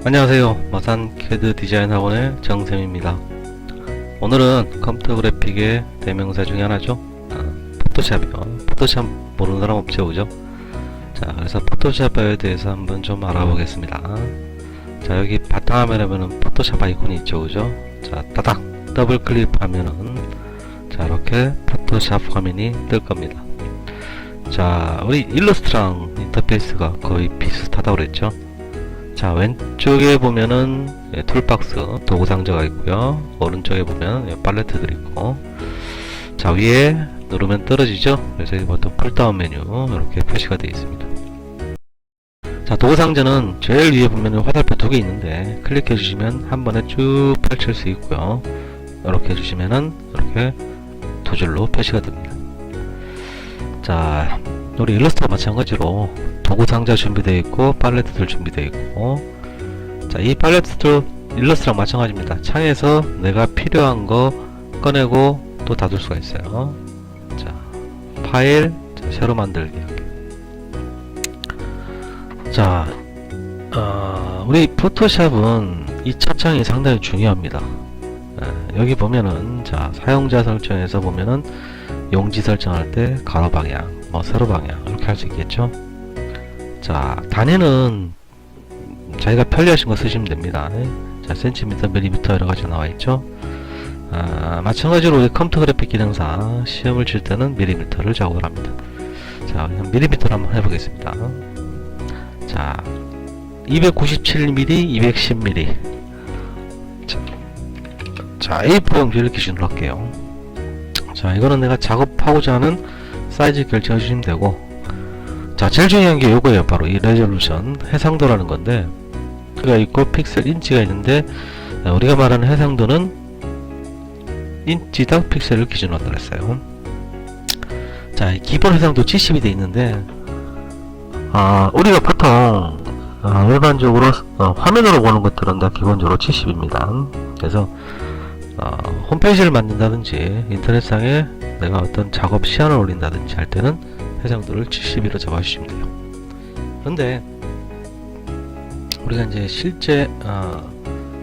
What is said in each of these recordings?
안녕하세요. 마산 CAD 디자인 학원의 정쌤입니다. 오늘은 컴퓨터 그래픽의 대명사 중에 하나죠. 포토샵이요. 포토샵 모르는 사람 없죠, 그죠? 자, 그래서 포토샵에 대해서 한번 좀 알아보겠습니다. 자, 여기 바탕화면에 보면 포토샵 아이콘이 있죠, 그죠? 자, 따닥 더블 클릭하면은 자, 이렇게 포토샵 화면이 뜰 겁니다. 자, 우리 일러스트랑 인터페이스가 거의 비슷하다고 그랬죠? 자, 왼쪽에 보면은 툴박스 도구 상자가 있고요, 오른쪽에 보면 팔레트들이 있고, 자, 위에 누르면 떨어지죠. 그래서 여기 보통 풀다운 메뉴 이렇게 표시가 되어 있습니다. 자, 도구 상자는 제일 위에 보면은 화살표 두 개 있는데 클릭해 주시면 한 번에 쭉 펼칠 수 있고요, 이렇게 해주시면은 이렇게 두 줄로 표시가 됩니다. 자, 우리 일러스트와 마찬가지로 도구 상자 준비되어 있고 팔레트들 준비되어 있고, 자, 이 팔레트도 일러스트랑 마찬가지입니다. 창에서 내가 필요한 거 꺼내고 또 닫을 수가 있어요. 자, 파일, 자, 새로 만들기. 자, 우리 포토샵은 이 첫 창이 상당히 중요합니다. 여기 보면은, 자, 사용자 설정에서 보면은 용지 설정할 때 가로 방향, 뭐 세로 방향 이렇게 할 수 있겠죠. 자, 단위는 자기가 편리하신 거 쓰시면 됩니다. 자, 센티미터, 밀리미터 여러가지 나와있죠. 마찬가지로 우리 컴퓨터 그래픽 기능사 시험을 칠 때는 밀리미터를 작업을 합니다. 자, 그냥 밀리미터로 한번 해보겠습니다. 자, 297mm, 210mm. 자, A4 용지를 기준으로 할게요. 자, 이거는 내가 작업하고자 하는 사이즈 결정해 주시면 되고, 자, 제일 중요한 게 요거예요. 바로 이 레졸루션, 해상도라는 건데, 그가 있고 픽셀 인치가 있는데, 우리가 말하는 해상도는 인치당 픽셀을 기준으로 한다고 했어요. 자, 기본 해상도 70이 돼 있는데, 우리가 보통 일반적으로 화면으로 보는 것들은 다 기본적으로 70입니다. 그래서 홈페이지를 만든다든지 인터넷상에 내가 어떤 작업 시안을 올린다든지 할 때는 해상도를 72로 잡아주시면 돼요. 그런데 우리가 이제 실제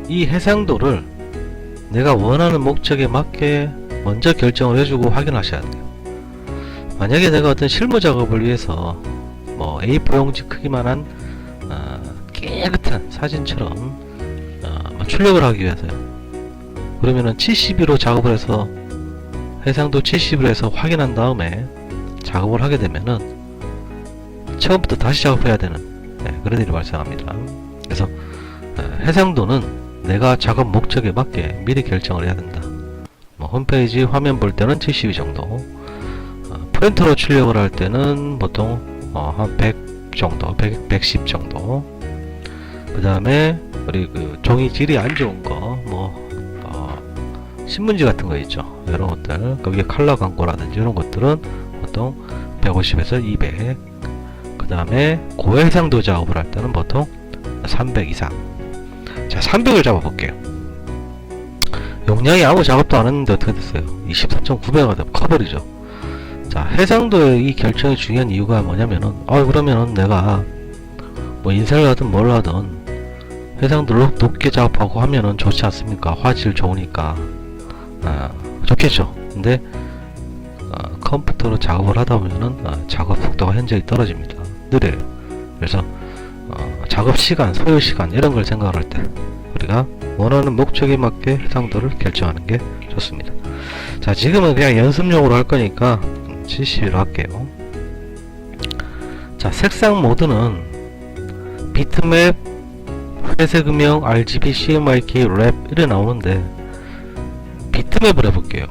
이 해상도를 내가 원하는 목적에 맞게 먼저 결정을 해주고 확인하셔야 돼요. 만약에 내가 어떤 실무 작업을 위해서 뭐 A4 용지 크기만한 깨끗한 사진처럼 출력을 하기 위해서요, 그러면은 72로 작업을 해서 해상도 70으로 해서 확인한 다음에 작업을 하게 되면은 처음부터 다시 작업해야 되는 그런 일이 발생합니다. 그래서 해상도는 내가 작업 목적에 맞게 미리 결정을 해야 된다. 뭐 홈페이지 화면 볼 때는 72 정도, 프린터로 출력을 할 때는 보통 한 100 정도, 110 정도. 그 다음에 우리 그 종이 질이 안 좋은 거, 뭐 신문지 같은 거 있죠, 이런 것들, 거기에 칼라 광고라든지 이런 것들은 보통 150에서 200. 그 다음에 고해상도 작업을 할 때는 보통 300 이상. 자, 300을 잡아 볼게요. 용량이 아무 작업도 안 했는데 어떻게 됐어요? 24.9배가 되면 커버리죠. 자, 해상도의 이 결정이 중요한 이유가 뭐냐면은, 그러면은 내가 뭐 인쇄를 하든 뭘 하든 해상도를 높게 작업하고 하면은 좋지 않습니까? 화질 좋으니까 좋겠죠. 근데 컴퓨터로 작업을 하다 보면은 작업 속도가 현저히 떨어집니다. 느려요. 그래서 작업 시간, 소요 시간 이런 걸 생각을 할 때 우리가 원하는 목적에 맞게 해상도를 결정하는 게 좋습니다. 자, 지금은 그냥 연습용으로 할 거니까 70으로 할게요. 자, 색상 모드는 비트맵, 회색음영, RGB, CMYK, 랩 이래 나오는데 비트맵을 해볼게요.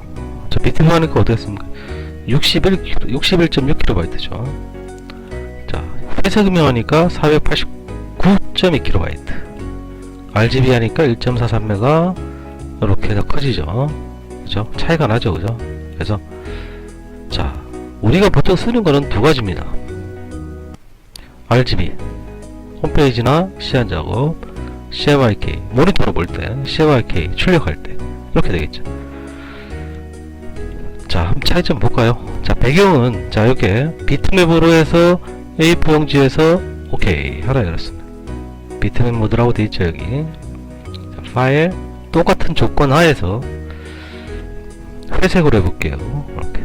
자, 비트맵 하니까 어떻겠습니까? 61.6KB 죠. 자, 회색음영 하니까 489.2KB, RGB 하니까 1.43메가 이렇게 더 커지죠. 그죠? 차이가 나죠, 그죠? 그래서 자, 우리가 보통 쓰는 거는 두 가지입니다. RGB 홈페이지나 시안 작업, CMYK 모니터로 볼 때, CMYK 출력할 때 이렇게 되겠죠. 자, 한번 차이 좀 볼까요? 자, 배경은 자, 이렇게 비트맵으로 해서 A4 용지에서 오케이 하라 이랬습니다. 비트맵 모드라고 되어 있죠. 여기 자, 파일 똑같은 조건 하에서 회색으로 해볼게요. 이렇게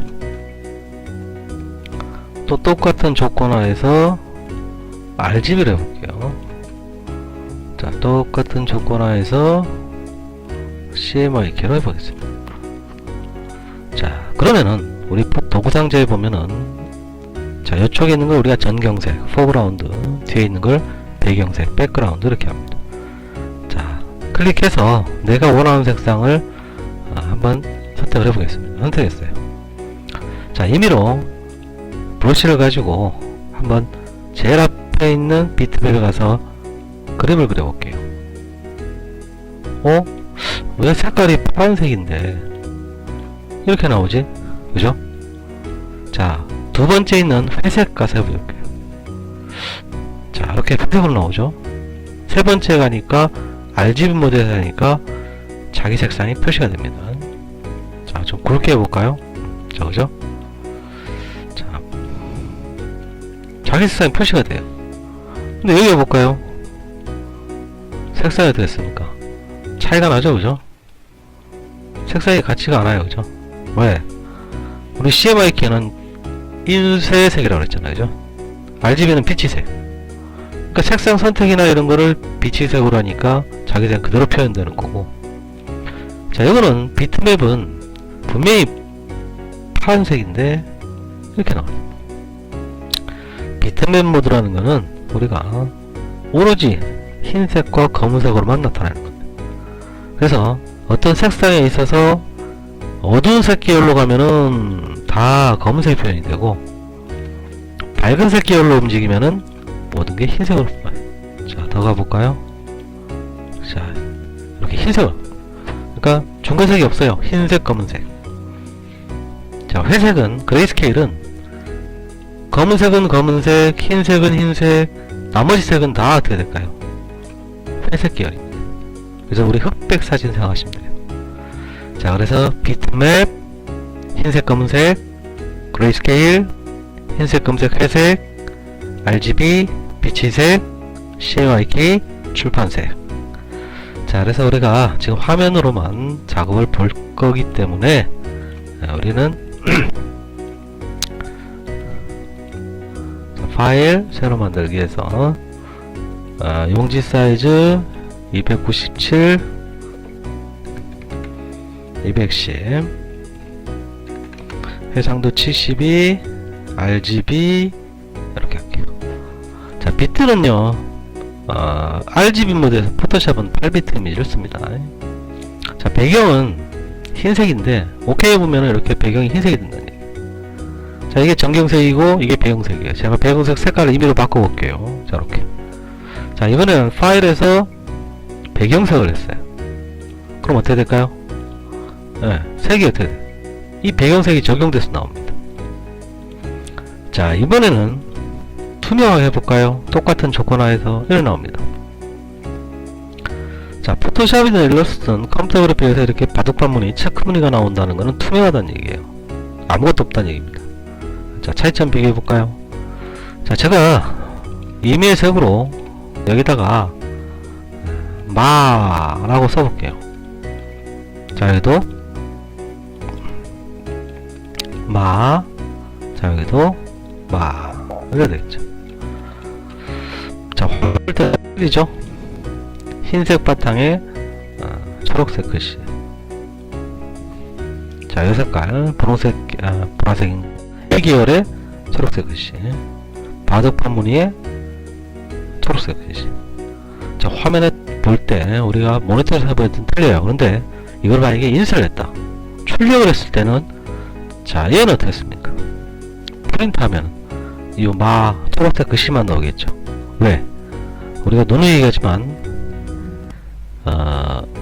또 똑같은 조건 하에서 RGB로 해볼게요. 자, 똑같은 조건 하에서 CMYK로 해보겠습니다. 자, 그러면은 우리 도구상자에 보면은 자, 이쪽에 있는 걸 우리가 전경색, 포그라운드, 뒤에 있는 걸 배경색, 백그라운드 이렇게 합니다. 자, 클릭해서 내가 원하는 색상을 한번 선택을 해보겠습니다. 선택했어요. 자, 임의로 브러쉬를 가지고 한번 제일 앞에 있는 비트맵에 가서 그림을 그려볼게요. 왜 색깔이 파란색인데 이렇게 나오지? 그죠? 자, 두 번째 있는 회색 가서 해볼게요. 자, 이렇게 회색으로 나오죠? 세 번째 가니까 RGB 모드에서 하니까 자기 색상이 표시가 됩니다. 자, 좀 굵게 해볼까요? 자, 그죠? 자, 자기 색상이 표시가 돼요. 근데 여기 해볼까요? 색상이 어떻게 됐습니까? 차이가 나죠, 그죠? 색상이 같지가 않아요, 그죠? 왜? 우리 CMYK는 인쇄색이라고 했잖아요, 그죠? RGB는 빛이색. 그러니까 색상 선택이나 이런 거를 빛이색으로 하니까 자기색 그대로 표현되는 거고. 자, 이거는 비트맵은 분명히 파란색인데 이렇게 나와요. 비트맵 모드라는 거는 우리가 오로지 흰색과 검은색으로만 나타나는 겁니다. 그래서 어떤 색상에 있어서 어두운 색 계열로 가면은 다 검은색 표현이 되고 밝은 색 계열로 움직이면은 모든 게 흰색으로 보여요. 자, 더 가볼까요? 자, 이렇게 흰색으로. 그러니까 중간색이 없어요. 흰색, 검은색. 자, 회색은, 그레이스케일은 검은색은 검은색, 흰색은 흰색, 나머지 색은 다 어떻게 될까요? 회색 계열입니다. 그래서 우리 흑백 사진 생각하시면 돼요. 자, 그래서 비트맵, 흰색, 검은색, 그레이스케일, 흰색, 검은색, 회색, RGB, 빛이색, CMYK, 출판색. 자, 그래서 우리가 지금 화면으로만 작업을 볼 거기 때문에 우리는 파일 새로 만들기에서 용지 사이즈 297, 210, 해상도 72, RGB 이렇게 할게요. 자, 비트는요, RGB 모드에서 포토샵은 8비트 이미지를 씁니다. 자, 배경은 흰색인데 OK 해보면 이렇게 배경이 흰색이 된다는 얘기예요. 자, 이게 전경색이고 이게 배경색이에요. 제가 배경색 색깔을 임의로 바꿔볼게요. 자, 이렇게. 자, 이번에는 파일에서 배경색을 했어요. 그럼 어떻게 될까요? 네, 색이 어떻게 돼요? 이 배경색이 적용돼서 나옵니다. 자, 이번에는 투명하게 해볼까요? 똑같은 조건 하에서 이렇게 나옵니다. 자, 포토샵이나 일러스트는 컴퓨터 그래픽에서 이렇게 바둑판무늬, 체크무늬가 나온다는 것은 투명하다는 얘기예요. 아무것도 없다는 얘기입니다. 자, 차이점 비교해볼까요? 자, 제가 임의의 색으로 여기다가 마라고 써볼게요. 자, 여기도 마, 자, 여기도 마 이렇게 되겠죠. 자, 화면 때 틀리죠? 흰색 바탕에 초록색 글씨. 자, 이 색깔 분홍색, 보라색인 이 계열의 초록색 글씨, 바둑판 무늬에 초록색 글씨. 자, 화면에 볼 때 우리가 모니터에서 해볼 때는 틀려요. 그런데 이걸 만약에 인쇄를 했다, 출력을 했을 때는, 자, 얘는 어떻게 했습니까? 프린트하면 이 초록색 글씨만 나오겠죠. 왜? 우리가 누누이 얘기하지만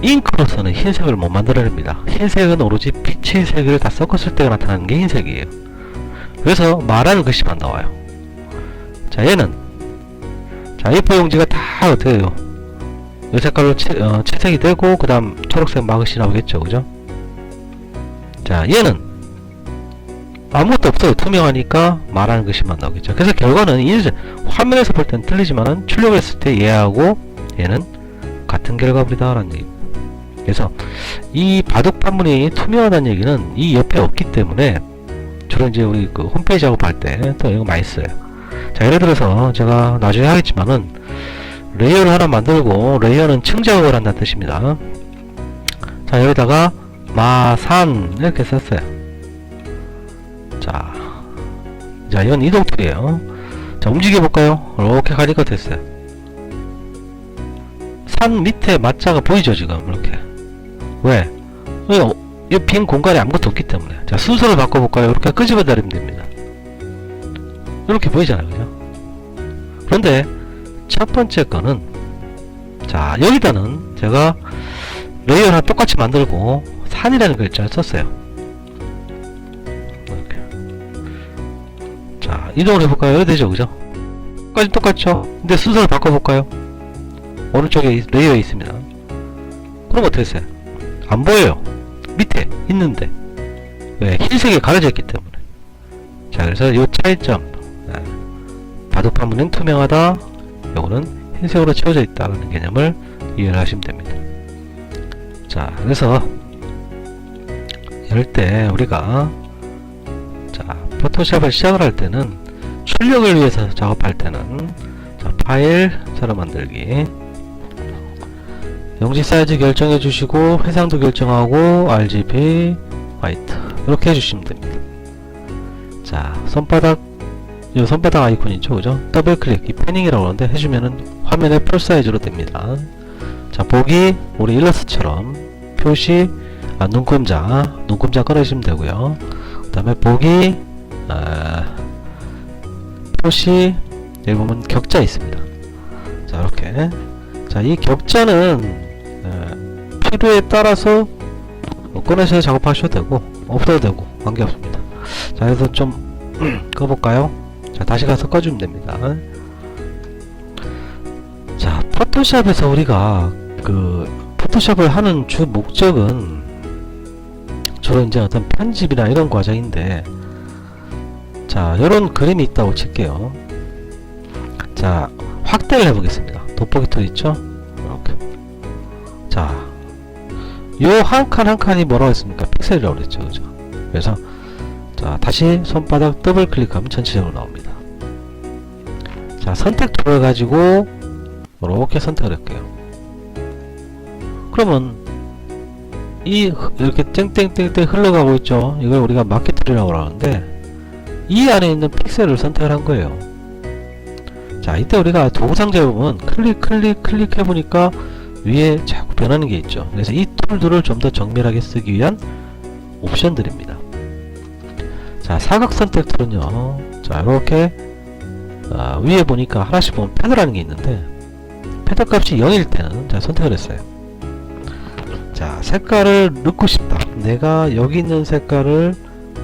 잉크로서는 흰색을 못 만들어냅니다. 흰색은 오로지 빛의 색을 다 섞었을 때 나타나는 게 흰색이에요. 그래서 마라는 글씨만 나와요. 자, 얘는, 자, A4 용지가 다 어떻게 해요? 이 색깔로 채색이 되고 그 다음 초록색 마그시 나오겠죠, 그죠? 자, 얘는 아무것도 없어요. 투명하니까 마라는 글씨만 나오겠죠. 그래서 결과는 화면에서 볼 때는 틀리지만은 출력을 했을 때 얘하고 얘는 같은 결과물이다 라는 얘기입니다. 그래서 이 바둑 판문이 투명하다는 얘기는 이 옆에 없기 때문에 주로 이제 우리 그 홈페이지 작업할 때 또 이거 많이 써요. 자, 예를 들어서 제가 나중에 하겠지만은 레이어를 하나 만들고, 레이어는 층 작업을 한다는 뜻입니다. 자, 여기다가 마산 이렇게 썼어요. 자, 이건 이동 툴이에요. 자, 움직여 볼까요? 이렇게 가니까 됐어요. 산 밑에 마자가 보이죠, 지금 이렇게. 왜? 이 빈 공간에 아무것도 없기 때문에. 자, 순서를 바꿔볼까요? 이렇게 끄집어 내리면 됩니다. 이렇게 보이잖아요, 그죠? 그런데 첫 번째 거는, 자, 여기다는 제가 레이어랑 똑같이 만들고 산이라는 글자를 썼어요. 이렇게. 자, 이동을 해볼까요? 여기 되죠, 그죠? 까지 똑같죠? 근데 순서를 바꿔볼까요? 오른쪽에 레이어에 있습니다. 그럼 어떻게 했어요? 안 보여요. 밑에 있는데. 왜? 흰색에 가려져 있기 때문에. 자, 그래서 요 차이점. 바둑 판문은 투명하다. 요거는 흰색으로 채워져 있다는 개념을 이해를 하시면 됩니다. 자, 그래서 이럴 때 우리가, 자, 포토샵을 시작을 할 때는 출력을 위해서 작업할 때는, 자, 파일 새로 만들기, 용지 사이즈 결정해 주시고 회상도 결정하고 RGB 화이트 이렇게 해주시면 됩니다. 자, 손바닥, 이 손바닥 아이콘 있죠, 그죠? 더블 클릭, 이 패닝이라고 하는데 해주면은 화면에 풀 사이즈로 됩니다. 자, 보기, 우리 일러스트처럼 표시, 눈금자 꺼내시면 되고요. 그 다음에 보기, 표시, 여기 보면 격자 있습니다. 자, 이렇게. 자, 이 격자는 필요에 따라서 꺼내셔서 작업하셔도 되고 없어도 되고 관계없습니다. 자, 그래서 좀 꺼볼까요? 자, 다시 가서 꺼주면 됩니다. 자, 포토샵에서 우리가 그 포토샵을 하는 주 목적은 주로 이제 어떤 편집이나 이런 과정인데, 자, 요런 그림이 있다고 칠게요. 자, 확대를 해보겠습니다. 돋보기 툴 있죠? 이렇게. 자, 요 한 칸 한 칸이 뭐라고 했습니까? 픽셀이라고 그랬죠, 그죠? 그래서 자, 다시 손바닥 더블 클릭하면 전체적으로 나옵니다. 자, 선택 툴을 가지고 이렇게 선택을 할게요. 그러면 이렇게 땡땡땡땡 흘러가고 있죠? 이걸 우리가 마켓 툴이라고 하는데, 이 안에 있는 픽셀을 선택을 한 거예요. 자, 이때 우리가 도구 상자에 보면 클릭 해보니까 위에 자꾸 변하는 게 있죠. 그래서 이 툴들을 좀 더 정밀하게 쓰기 위한 옵션들입니다. 자, 사각 선택 툴은요, 자, 이렇게 위에 보니까 하나씩 보면 패드라는 게 있는데, 패드 값이 0일 때는, 자, 선택을 했어요. 자, 색깔을 넣고 싶다, 내가 여기 있는 색깔을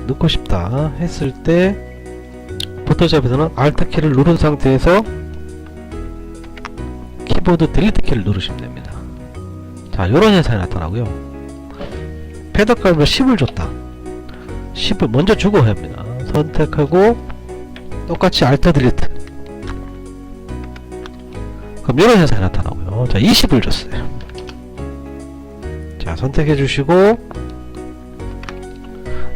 넣고 싶다 했을 때 포토샵에서는 Alt 키를 누른 상태에서 키보드 딜리트 키를 누르시면 됩니다. 자, 요런 현상이 나타나고요. 패드 값을 10을 줬다, 10을 먼저 주고 해야 합니다. 선택하고 똑같이 Alt 딜리트, 그럼 요런 현상이 나타나고요. 자, 20을 줬어요. 자, 선택해 주시고,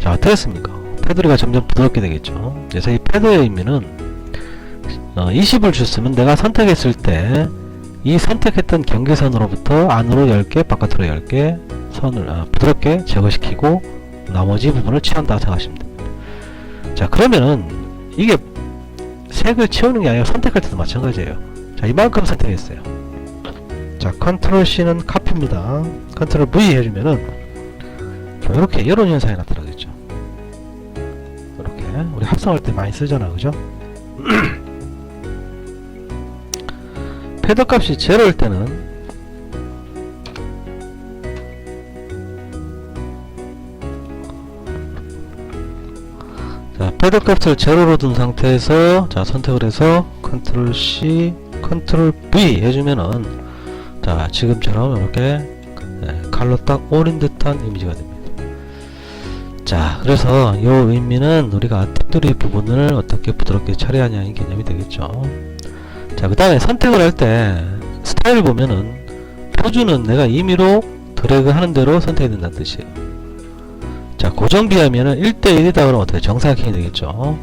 자, 어떻게 했습니까? 테두리가 점점 부드럽게 되겠죠. 그래서 이 패드의 의미는 20을 줬으면 내가 선택했을 때 이 선택했던 경계선으로부터 안으로 10개, 바깥으로 10개 선을 부드럽게 제거시키고 나머지 부분을 채운다 생각하시면 됩니다. 자, 그러면은 이게 색을 채우는 게 아니라 선택할 때도 마찬가지예요. 자, 이만큼 선택했어요. 자, 컨트롤 C는 카피입니다. 컨트롤 V 해주면은 이렇게 이런 현상이 나타나겠죠. 이렇게 우리 합성할 때 많이 쓰잖아, 그죠? 패드 값이 제로일 때는, 자, 패드 값을 제로로 둔 상태에서, 자, 선택을 해서 컨트롤 C, 컨트롤 V 해주면은, 자, 지금처럼 이렇게 칼로 딱 오린 듯한 이미지가 됩니다. 자, 그래서 이 의미는 우리가 테두리 부분을 어떻게 부드럽게 처리하냐는 개념이 되겠죠. 자, 그 다음에 선택을 할 때 파일 보면은 표준은 내가 임의로 드래그 하는 대로 선택이 된다는 뜻이에요. 자, 고정비하면은 1대1이다 그러면 어떻게 정사각형이 되겠죠.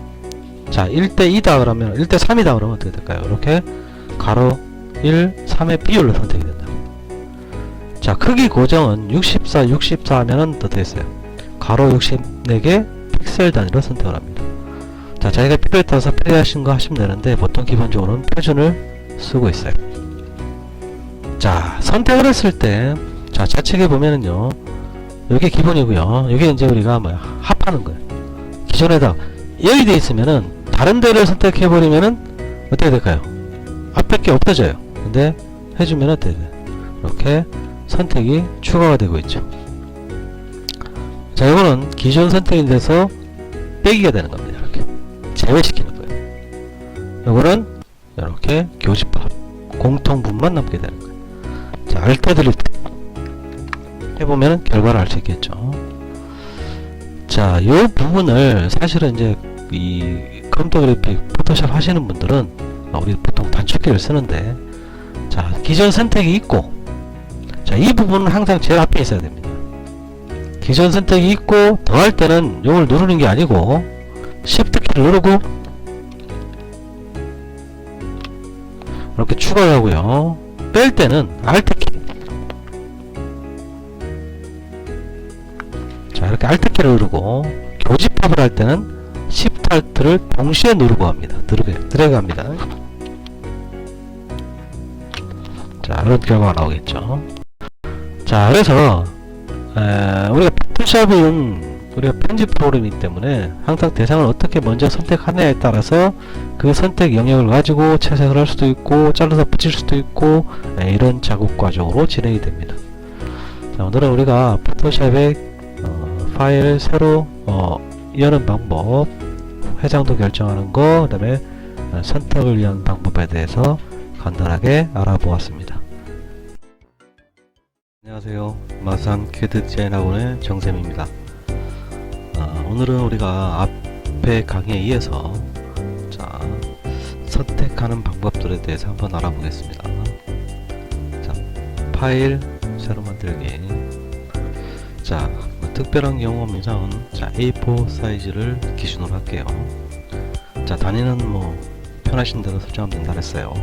자, 1대2다 그러면 1대3이다 그러면 어떻게 될까요? 이렇게 가로 1, 3의 비율로 선택이 된다. 자, 크기 고정은 64, 64 하면은 어떻게 했어요? 가로 64개 픽셀 단위로 선택을 합니다. 자, 자기가 필요에 따라서 편리하신 거 하시면 되는데 보통 기본적으로는 표준을 쓰고 있어요. 자, 선택을 했을 때, 자, 좌측에 보면은요, 이게 기본이고요. 이게 이제 우리가 뭐야, 합하는 거예요. 기존에다 여기 돼 있으면은 다른 데를 선택해 버리면은 어떻게 될까요? 앞에 게 없어져요. 근데 해주면 어떻게 돼요? 이렇게 선택이 추가가 되고 있죠. 자, 이거는 기존 선택이 돼서 빼기가 되는 겁니다. 이렇게 제외시키는 거예요. 이거는 이렇게 교집합 공통분만 남게 되는 거예요. 자, Alt Delete 해보면 결과를 알 수 있겠죠. 자, 이 부분을 사실은 이제 이 컴퓨터 그래픽 포토샵 하시는 분들은 우리 보통 단축키를 쓰는데, 자, 기존 선택이 있고, 자, 이 부분은 항상 제일 앞에 있어야 됩니다. 기존 선택이 있고 더할 때는 이걸 누르는 게 아니고 Shift 키를 누르고 이렇게 추가를 하고요. 뺄 때는 Alt 키. 자, 이렇게 Alt 키를 누르고 교집합을 할 때는 Shift Alt를 동시에 누르고 합니다. 드래그 합니다. 자, 이런 결과가 나오겠죠. 자, 그래서 우리가 포토샵은 우리가 편집 프로그램이기 때문에 항상 대상을 어떻게 먼저 선택하느냐에 따라서 그 선택 영역을 가지고 채색을 할 수도 있고 잘라서 붙일 수도 있고 이런 작업 과정으로 진행이 됩니다. 자, 오늘은 우리가 포토샵의 파일을 새로 여는 방법, 해상도 결정하는 거, 그 다음에 선택을 위한 방법에 대해서 간단하게 알아보았습니다. 안녕하세요. 마산 CAD 디자인 학원의 정쌤입니다. 오늘은 우리가 앞에 강의에 이어서 자, 선택하는 방법들에 대해서 한번 알아보겠습니다. 자, 파일 새로 만들기. 자, 특별한 경우면은 자, A4 사이즈를 기준으로 할게요. 자, 단위는 뭐 편하신 대로 설정하면 된다 했어요.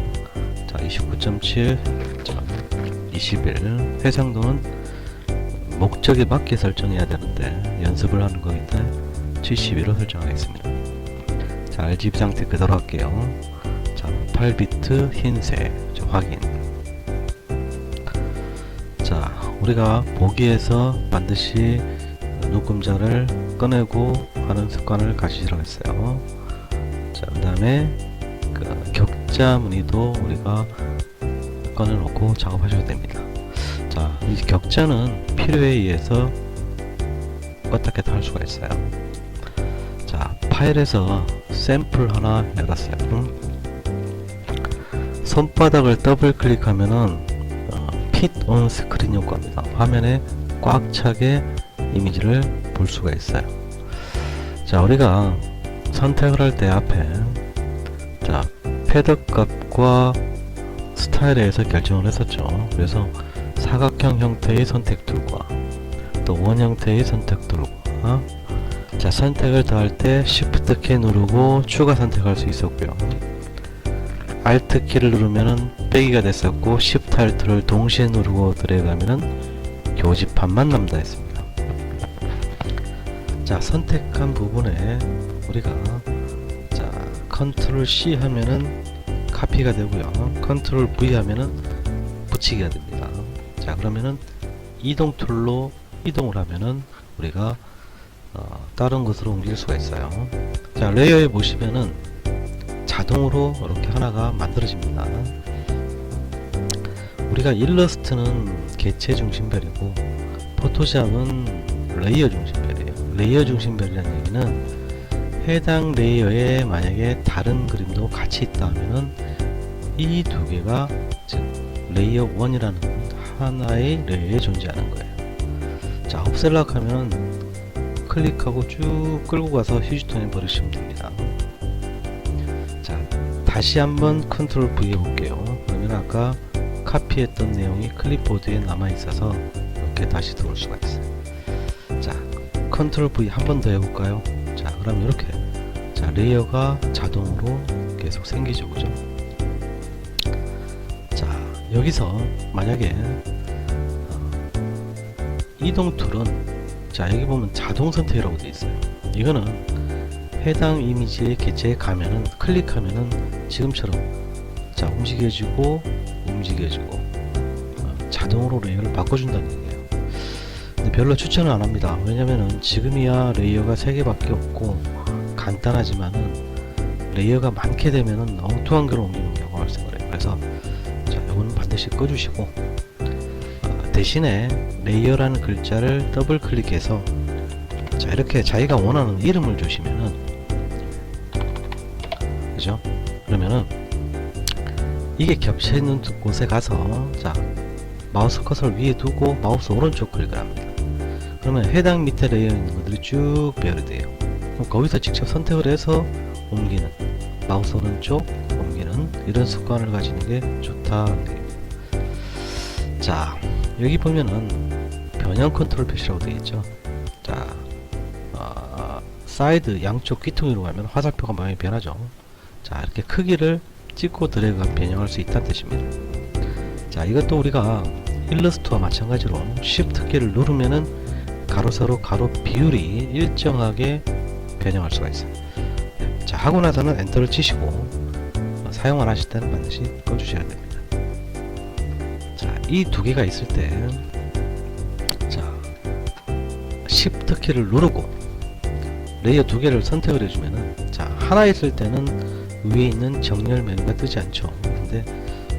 자, 29.7, 자, 21. 해상도는 목적에 맞게 설정해야 되는데 연습을 하는 거인데 72로 설정하겠습니다. 자, RGB 상태 그대로 할게요. 자, 8비트 흰색 확인. 자, 우리가 보기에서 반드시 눈금자를 꺼내고 하는 습관을 가지시라고 했어요. 자, 그 다음에 그 격자 무늬도 우리가 꺼내놓고 작업하셔도 됩니다. 자, 이 격자는 필요에 의해서 껐다 켰다 할 수가 있어요. 자, 파일에서 샘플 하나 열었어요. 손바닥을 더블 클릭하면은 Fit on Screen 효과입니다. 화면에 꽉 차게 이미지를 볼 수가 있어요. 자, 우리가 선택을 할 때 앞에 자, 패드 값과 스타일에 의해서 결정을 했었죠. 그래서 사각형 형태의 선택 툴과 또 원 형태의 선택 툴과 자, 선택을 더할 때 Shift 키 누르고 추가 선택할 수 있었고요. Alt 키를 누르면은 빼기가 됐었고 Shift Alt를 동시에 누르고 드래그하면은 교집합만 남다 했습니다. 자, 선택한 부분에 우리가 자, Ctrl C 하면은 카피가 되고요. Ctrl V 하면은 붙이기가 됩니다. 자, 그러면은 이동 툴로 이동을 하면은 우리가 다른 것으로 옮길 수가 있어요. 자, 레이어에 보시면은 자동으로 이렇게 하나가 만들어집니다. 우리가 일러스트는 개체 중심별이고 포토샵은 레이어 중심별이에요. 레이어 중심별이라는 얘기는 해당 레이어에 만약에 다른 그림도 같이 있다 하면은 이 두 개가 즉 레이어 1이라는 하나의 레이어에 존재하는 거예요. 자, 옵셀락 하면 클릭하고 쭉 끌고 가서 휴지통에 버리시면 됩니다. 자, 다시 한번 컨트롤 V 해볼게요. 그러면 아까 카피했던 내용이 클립보드에 남아있어서 이렇게 다시 들어올 수가 있어요. 자, 컨트롤 V 한 번 더 해볼까요? 자, 그럼 이렇게 자 레이어가 자동으로 계속 생기죠, 그죠? 자, 여기서 만약에 이동 툴은 자 여기 보면 자동 선택이라고 되어 있어요. 이거는 해당 이미지의 개체에 가면은 클릭하면은 지금처럼 자 움직여지고 자동으로 레이어를 바꿔준다는 얘기예요. 근데 별로 추천은 안 합니다. 왜냐면은 지금이야 레이어가 3개밖에 없고 간단하지만은 레이어가 많게 되면은 엉뚱한 걸 옮기는 경우가 발생을 해요. 그래서 자 요거는 반드시 꺼주시고 대신에 레이어라는 글자를 더블 클릭해서 자 이렇게 자기가 원하는 이름을 주시면은 그죠? 그러면은 이게 겹쳐있는 곳에 가서 자 마우스 커서를 위에 두고 마우스 오른쪽 클릭을 합니다. 그러면 해당 밑에 레이어 있는 것들이 쭉 배열이 돼요. 그럼 거기서 직접 선택을 해서 옮기는 마우스 오른쪽 옮기는 이런 습관을 가지는 게 좋다. 자 여기 보면은 변형 컨트롤 표시라고 되어 있죠. 자 사이드 양쪽 귀퉁이로 가면 화살표가 모양이 변하죠. 자 이렇게 크기를 찍고 드래그가 변형할 수 있다는 뜻입니다. 자 이것도 우리가 일러스트와 마찬가지로 Shift 키를 누르면은 가로 세로 가로 비율이 일정하게 변형할 수가 있어요. 자 하고 나서는 엔터를 치시고 사용 안 하실 때는 반드시 꺼주셔야 됩니다. 자 이 두 개가 있을 때 자 Shift 키를 누르고 레이어 두 개를 선택을 해주면은 자 하나 있을 때는 위에 있는 정렬 메뉴가 뜨지 않죠. 근데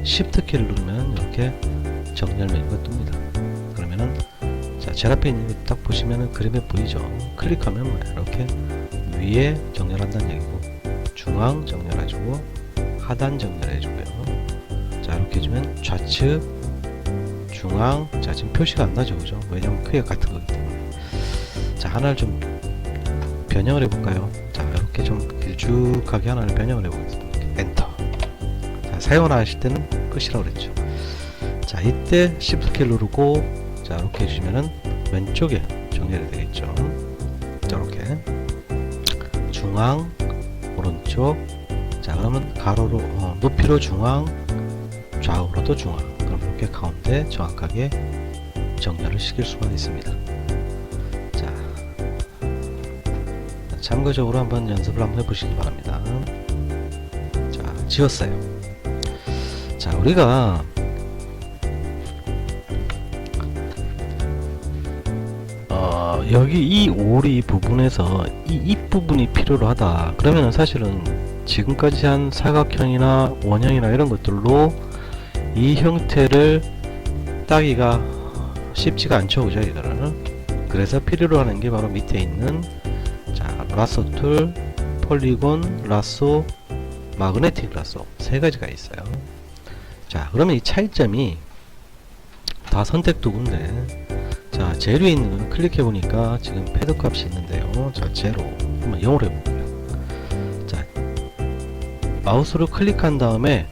Shift 키를 누르면 이렇게 정렬 메뉴가 뜹니다. 그러면은 자 제일 앞에 있는 거 딱 보시면은 그림에 보이죠. 클릭하면 뭐야 이렇게 위에 정렬한다는 얘기고 중앙 정렬해주고 하단 정렬해주고요. 자 이렇게 해주면 좌측 중앙 자 지금 표시가 안 나죠, 그죠? 왜냐면 크기가 같은 거기 때문에. 자 하나를 좀 변형을 해볼까요? 자 이렇게 좀 길쭉하게 하나를 변형을 해보겠습니다. 엔터. 자 사용을 하실 때는 끝이라고 그랬죠. 자 이때 Shift 키를 누르고 자 이렇게 해주시면은 왼쪽에 정렬이 되겠죠. 자 이렇게 중앙 오른쪽 자 그러면 가로로 높이로 중앙 좌우로도 중앙 그럼 이렇게 가운데 정확하게 정렬을 시킬 수가 있습니다. 자 참고적으로 한번 연습을 한번 해보시기 바랍니다. 자 지웠어요. 자 우리가 여기 이 오리 부분에서 이 입부분이 필요로 하다 그러면은 사실은 지금까지 한 사각형이나 원형이나 이런 것들로 이 형태를 따기가 쉽지가 않죠, 그죠? 이거는 그래서 필요로 하는 게 바로 밑에 있는 자 라소 툴, 폴리곤, 라소, 마그네틱 라소 세 가지가 있어요. 자 그러면 이 차이점이 다 선택 도구인데 자 제일 위에 있는 거는 클릭해 보니까 지금 패드 값이 있는데요. 자 제로 한번 0으로 해볼게요. 자 마우스로 클릭한 다음에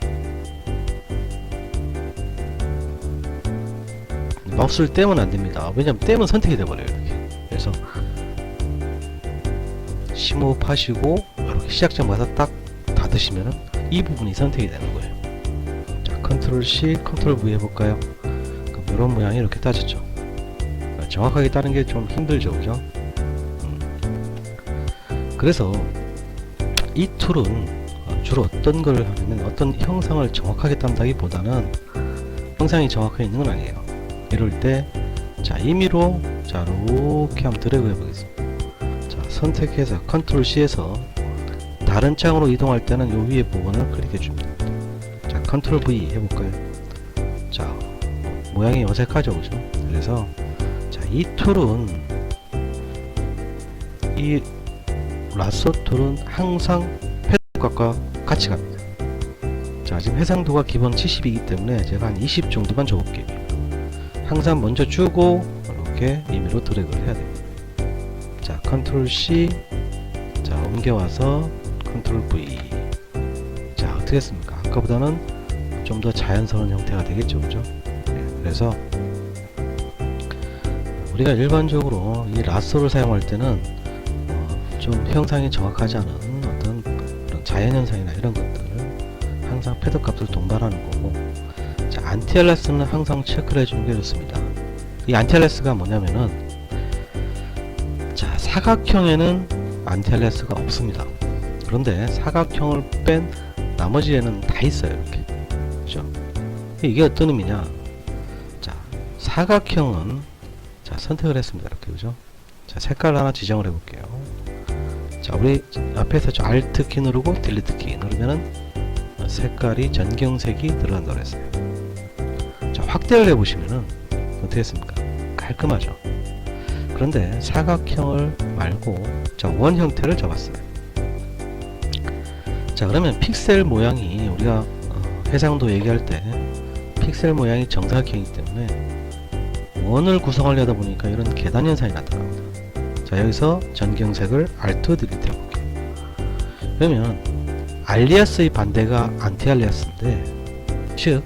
마우스를 떼면 안됩니다. 왜냐면 떼면 선택이 돼버려요. 이렇게. 그래서 심호흡 하시고 이렇게 시작점 가서 딱 닫으시면은 이 부분이 선택이 되는 거예요. 자 컨트롤 C, 컨트롤 V 해볼까요? 그럼 이런 모양이 이렇게 따졌죠. 정확하게 따는 게 좀 힘들죠, 그죠? 그래서 이 툴은 주로 어떤 걸 하냐면 어떤 형상을 정확하게 딴다기보다는 형상이 정확하게 있는 건 아니에요. 이럴 때 자 임의로 자 이렇게 한번 드래그 해보겠습니다. 자 선택해서 컨트롤 C에서 다른 창으로 이동할 때는 요 위에 부분을 클릭해 줍니다. 자 컨트롤 V 해볼까요? 자 모양이 어색하죠, 그죠? 그래서 이 툴은 이 라소 툴은 항상 패드값과 같이 갑니다. 자 지금 해상도가 기본 70이기 때문에 제가 한 20 정도만 줘볼게요. 항상 먼저 주고 이렇게 임의로 드래그를 해야 됩니다. 자 컨트롤 C 자 옮겨와서 컨트롤 V 자 어떻게 했습니까? 아까보다는 좀 더 자연스러운 형태가 되겠죠, 그죠? 그래서 우리가 일반적으로 이 라쏘를 사용할 때는 좀 형상이 정확하지 않은 어떤 그런 자연현상이나 이런 것들 항상 패드 값을 동반하는 거고, 자, 안티알라스는 항상 체크를 해주는 게 좋습니다. 이 안티알라스가 뭐냐면은, 자, 사각형에는 안티알라스가 없습니다. 그런데 사각형을 뺀 나머지에는 다 있어요, 이렇게. 그죠? 이게 어떤 의미냐? 자, 사각형은, 자, 선택을 했습니다, 이렇게. 그죠? 자, 색깔 하나 지정을 해볼게요. 자, 우리 앞에서 저 Alt 키 누르고 딜리트 키 누르면은 색깔이 전경색이 들어간다고 했어요. 자, 확대를 해보시면은 어떻게 했습니까? 깔끔하죠. 그런데 사각형을 말고 자, 원 형태를 잡았어요. 자, 그러면 픽셀 모양이 우리가 해상도 얘기할 때 픽셀 모양이 정사각형이기 때문에 원을 구성하려 하다 보니까 이런 계단 현상이 나타납니다. 자, 여기서 전경색을 Alt 딜리트 해볼게요. 그러면 알리아스의 반대가 안티알리아스인데, 즉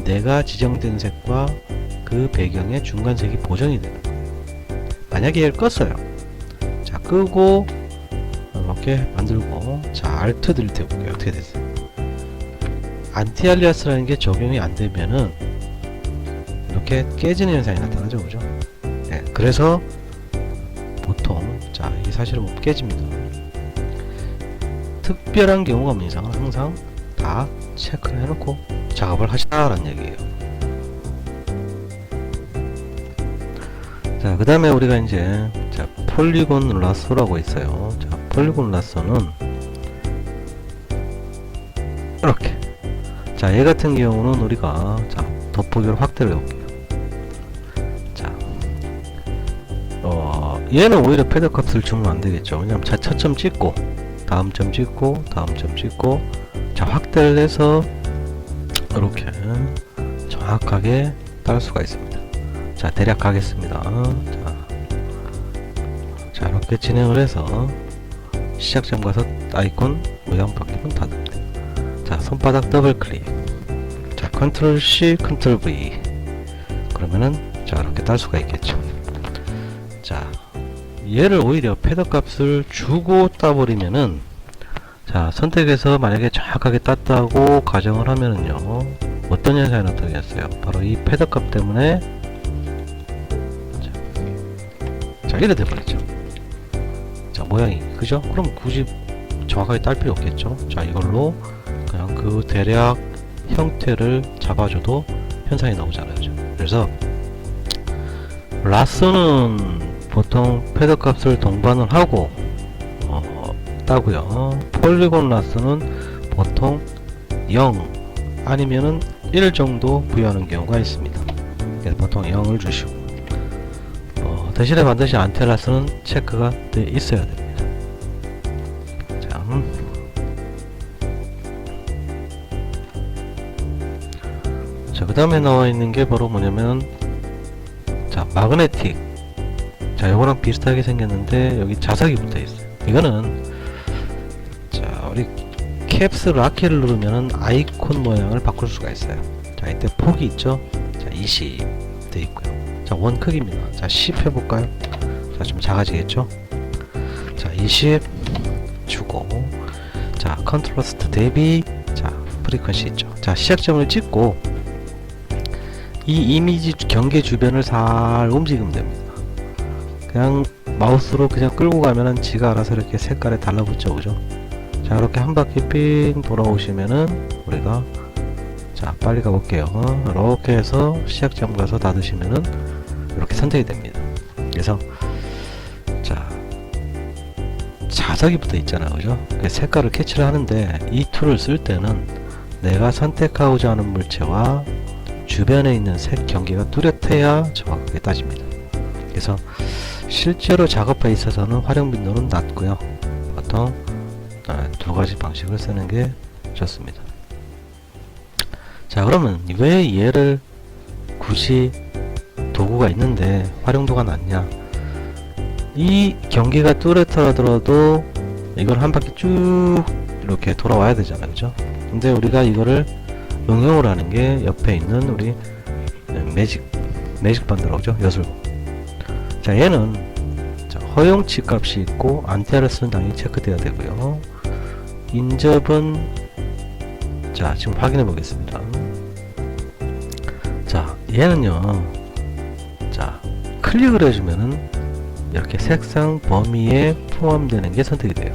내가 지정된 색과 그 배경의 중간색이 보정이 되는 거예요. 만약에 얘를 껐어요. 자, 끄고 이렇게 만들고, 자, Alt 딜리트 해볼게요. 어떻게 됐어요? 안티알리아스라는 게 적용이 안 되면은 이렇게 깨지는 현상이 나타나죠, 그죠? 네, 그래서 보통, 자, 이게 사실은 못 깨집니다. 특별한 경우가 없는 이상은 항상 다 체크를 해놓고 작업을 하시라는 얘기예요. 자, 그 다음에 우리가 이제, 자, 폴리곤 라쏘라고 있어요. 자, 폴리곤 라쏘는 이렇게. 자, 얘 같은 경우는 우리가, 자, 돋보기로 확대를 해볼게요. 자, 얘는 오히려 패드 값을 주면 안 되겠죠. 왜냐면 자, 첫 점 찍고, 다음 점 찍고, 다음 점 찍고, 자, 확대를 해서 이렇게 정확하게 딸 수가 있습니다. 자, 대략 가겠습니다. 자, 이렇게 진행을 해서 시작점 가서 아이콘 모양 바뀌면 닫습니다. 자, 손바닥 더블 클릭. 자, 컨트롤 C, 컨트롤 V. 그러면은, 자, 이렇게 딸 수가 있겠죠. 자, 얘를 오히려 패드 값을 주고 따버리면은, 자, 선택해서 만약에 정확하게 땄다고 가정을 하면은요, 어떤 현상이 나타나겠어요? 바로 이 패드 값 때문에, 자, 이래 돼버렸죠. 자, 모양이, 그죠? 그럼 굳이 정확하게 딸 필요 없겠죠. 자, 이걸로 그냥 그 대략 형태를 잡아줘도 현상이 나오잖아요. 그래서 라쏘는 보통 패드 값을 동반을 하고 따고요. 폴리곤 라쏘는 보통 0 아니면은 1 정도 부여하는 경우가 있습니다. 그래서 보통 0을 주시고, 대신에 반드시 안티알라스는 체크가 돼 있어야 됩니다. 자, 그 다음에 나와 있는 게 바로 뭐냐면, 자, 마그네틱. 자, 요거랑 비슷하게 생겼는데 여기 자석이 붙어 있어요. 이거는, 자, 우리 캡스 락키를 누르면은 아이콘 모양을 바꿀 수가 있어요. 자, 이때 폭이 있죠. 자, 20 돼 있고요. 자, 원 크기입니다. 자, 10 해볼까요? 자, 좀 작아지겠죠. 자, 20 주고, 자, 컨트라스트 대비, 자, 프리퀀시 있죠. 자, 시작점을 찍고 이 이미지 경계 주변을 살 움직이면 됩니다. 그냥 마우스로 그냥 끌고 가면은 지가 알아서 이렇게 색깔에 달라붙죠, 그죠? 자, 이렇게 한 바퀴 삥 돌아오시면은 우리가, 자, 빨리 가볼게요. 이렇게 해서 시작점 가서 닫으시면은 이렇게 선택이 됩니다. 그래서, 자, 자석이 붙어 있잖아요, 그죠? 색깔을 캐치를 하는데 이 툴을 쓸 때는 내가 선택하고자 하는 물체와 주변에 있는 색 경계가 뚜렷해야 정확하게 따집니다. 그래서 실제로 작업에 있어서는 활용 빈도는 낮고요. 보통 두 가지 방식을 쓰는 게 좋습니다. 자, 그러면 왜 얘를 굳이 도구가 있는데 활용도가 낮냐? 이 경계가 뚜렷하더라도 이걸 한 바퀴 쭉 이렇게 돌아와야 되잖아요, 그죠? 근데 우리가 이거를 응용을 하는 게 옆에 있는 우리 매직 반드로 오죠. 여술. 자, 얘는 자, 허용치 값이 있고 안티아레스는 당연히 체크돼야 되고요. 인접은 자, 지금 확인해 보겠습니다. 자, 얘는요. 자, 클릭을 해주면은 이렇게 색상 범위에 포함되는 게 선택이 돼요.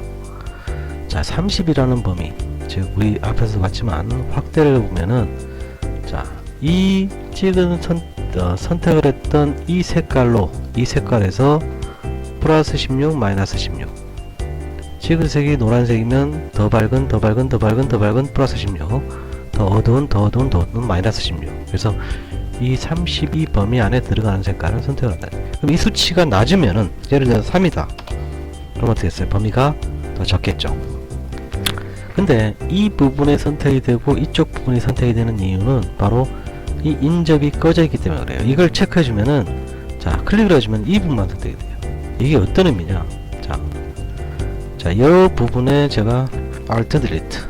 자, 30이라는 범위, 즉 우리 앞에서 봤지만 확대를 해보면은 자, 이 찍은 선택을 했던 이 색깔로, 이 색깔에서 플러스 16, 마이너스 16, 찍은 색이 노란색이면 더 밝은, 더 밝은, 더 밝은, 더 밝은 플러스 16, 더 어두운, 더 어두운, 더 어두운 마이너스 16. 그래서 이 32 범위 안에 들어가는 색깔을 선택을 한다. 그럼 이 수치가 낮으면은, 예를 들어서 3이다. 그럼 어떻게 했어요? 범위가 더 적겠죠. 근데 이 부분에 선택이 되고 이쪽 부분이 선택이 되는 이유는 바로 이 인접이 꺼져 있기 때문에 그래요. 이걸 체크해주면은, 자, 클릭을 해주면 이 부분만 선택이 돼요. 이게 어떤 의미냐? 자, 이 부분에 제가 Alt Delete,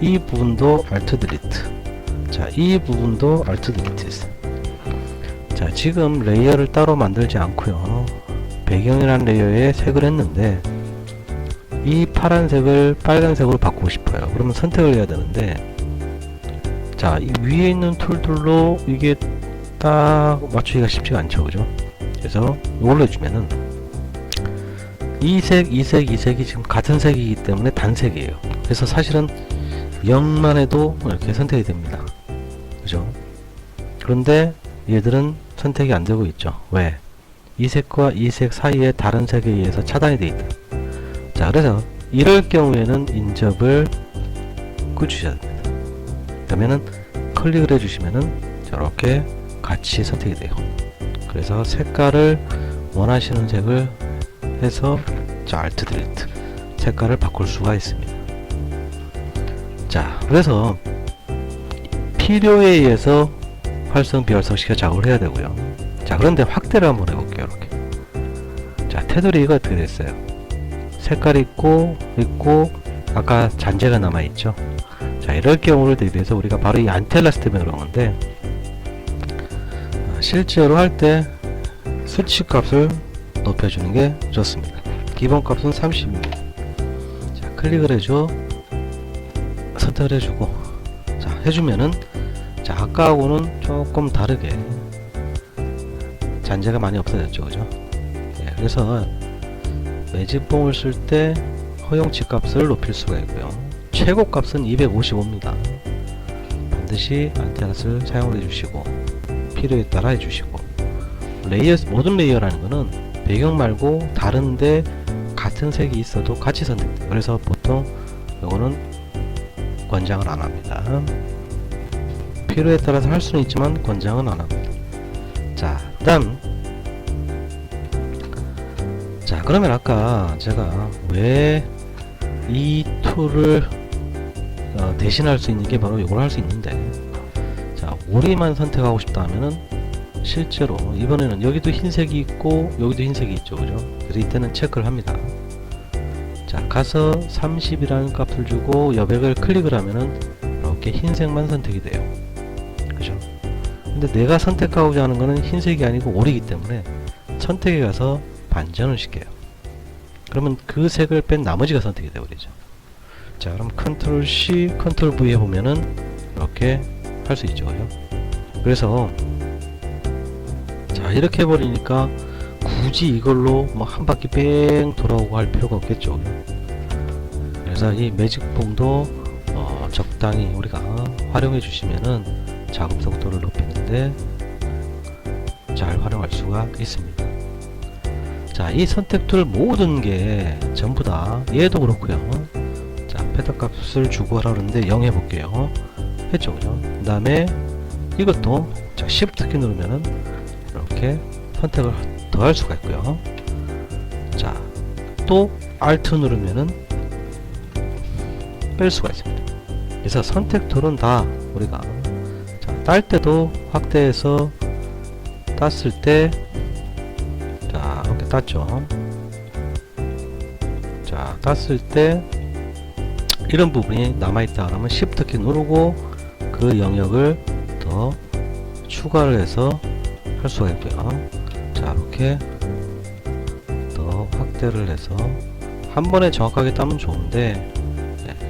이 부분도 Alt Delete, 자, 이 부분도 Alt Delete. 자, 지금 레이어를 따로 만들지 않고요. 배경이라는 레이어에 색을 했는데 이 파란색을 빨간색으로 바꾸고 싶어요. 그러면 선택을 해야 되는데, 자, 이 위에 있는 툴들로 이게 딱 맞추기가 쉽지가 않죠, 그죠? 그래서 이걸로 해주면은 이 색, 이 색, 이 색이 지금 같은 색이기 때문에 단색이에요. 그래서 사실은 0만 해도 이렇게 선택이 됩니다. 그죠? 그런데 얘들은 선택이 안 되고 있죠. 왜? 이 색과 이 색 사이에 다른 색에 의해서 차단이 되어 있다. 자, 그래서 이럴 경우에는 인접을 끄주셔야 됩니다. 그러면은 클릭을 해주시면은 저렇게 같이 선택이 돼요. 그래서 색깔을 원하시는 색을 해서 자, Alt Delete 색깔을 바꿀 수가 있습니다. 자, 그래서 필요에 의해서 활성 비활성시켜 작업을 해야 되고요. 자, 그런데 확대를 한번 해볼게요. 이렇게. 자, 테두리가 어떻게 됐어요? 색깔이 있고 아까 잔재가 남아있죠. 자, 이럴 경우를 대비해서 우리가 바로 이 안텔라스 때문에 그런 건데, 실제로 할 때 수치 값을 높여주는 게 좋습니다. 기본 값은 30입니다. 자, 클릭을 해줘. 선택을 해주고, 자, 해주면은, 자, 아까하고는 조금 다르게 잔재가 많이 없어졌죠, 그죠? 네, 그래서 매직봉을 쓸 때 허용치 값을 높일 수가 있고요. 최고 값은 255입니다. 반드시 안테나스를 사용을 해주시고, 필요에 따라 해주시고, 레이어, 모든 레이어라는 거는 배경 말고 다른데 같은 색이 있어도 같이 선택돼요. 그래서 보통 이거는 권장을 안 합니다. 필요에 따라서 할 수는 있지만 권장은 안 합니다. 자, 다음. 자, 그러면 아까 제가 왜 이 툴을 대신할 수 있는 게 바로 이걸 할 수 있는데, 자, 오리만 선택하고 싶다 하면은 실제로 이번에는 여기도 흰색이 있고 여기도 흰색이 있죠, 그죠? 그래서 이때는 체크를 합니다. 자, 가서 30이라는 값을 주고 여백을 클릭을 하면은 이렇게 흰색만 선택이 돼요, 그죠? 근데 내가 선택하고자 하는 거는 흰색이 아니고 오리이기 때문에 선택에 가서 반전을 시켜요. 그러면 그 색을 뺀 나머지가 선택이 되어버리죠. 자, 그럼 Ctrl C, Ctrl V 해보면은 이렇게 할 수 있죠, 그죠? 그래서 자, 이렇게 해버리니까 굳이 이걸로 뭐 한 바퀴 뺑 돌아오고 할 필요가 없겠죠, 그죠? 그래서 이 매직봉도 적당히 우리가 활용해 주시면은 작업 속도를 높이는데 잘 활용할 수가 있습니다. 자, 이 선택 툴 모든 게 전부 다 얘도 그렇고요. 자, 패드 값을 주고 하라 그러는데 0 해볼게요. 했죠, 그죠? 그 다음에 이것도 자, Shift 키 누르면은 이렇게 선택을 더 할 수가 있고요. 자, 또 Alt 누르면은 뺄 수가 있습니다. 그래서 선택 툴은 다 우리가 자, 딸 때도 확대해서 땄을 때 자, 이렇게 땄죠. 자, 땄을 때 이런 부분이 남아있다 그러면 Shift 키 누르고 그 영역을 더 추가를 해서 할 수가 있고요. 자, 이렇게 더 확대를 해서 한 번에 정확하게 따면 좋은데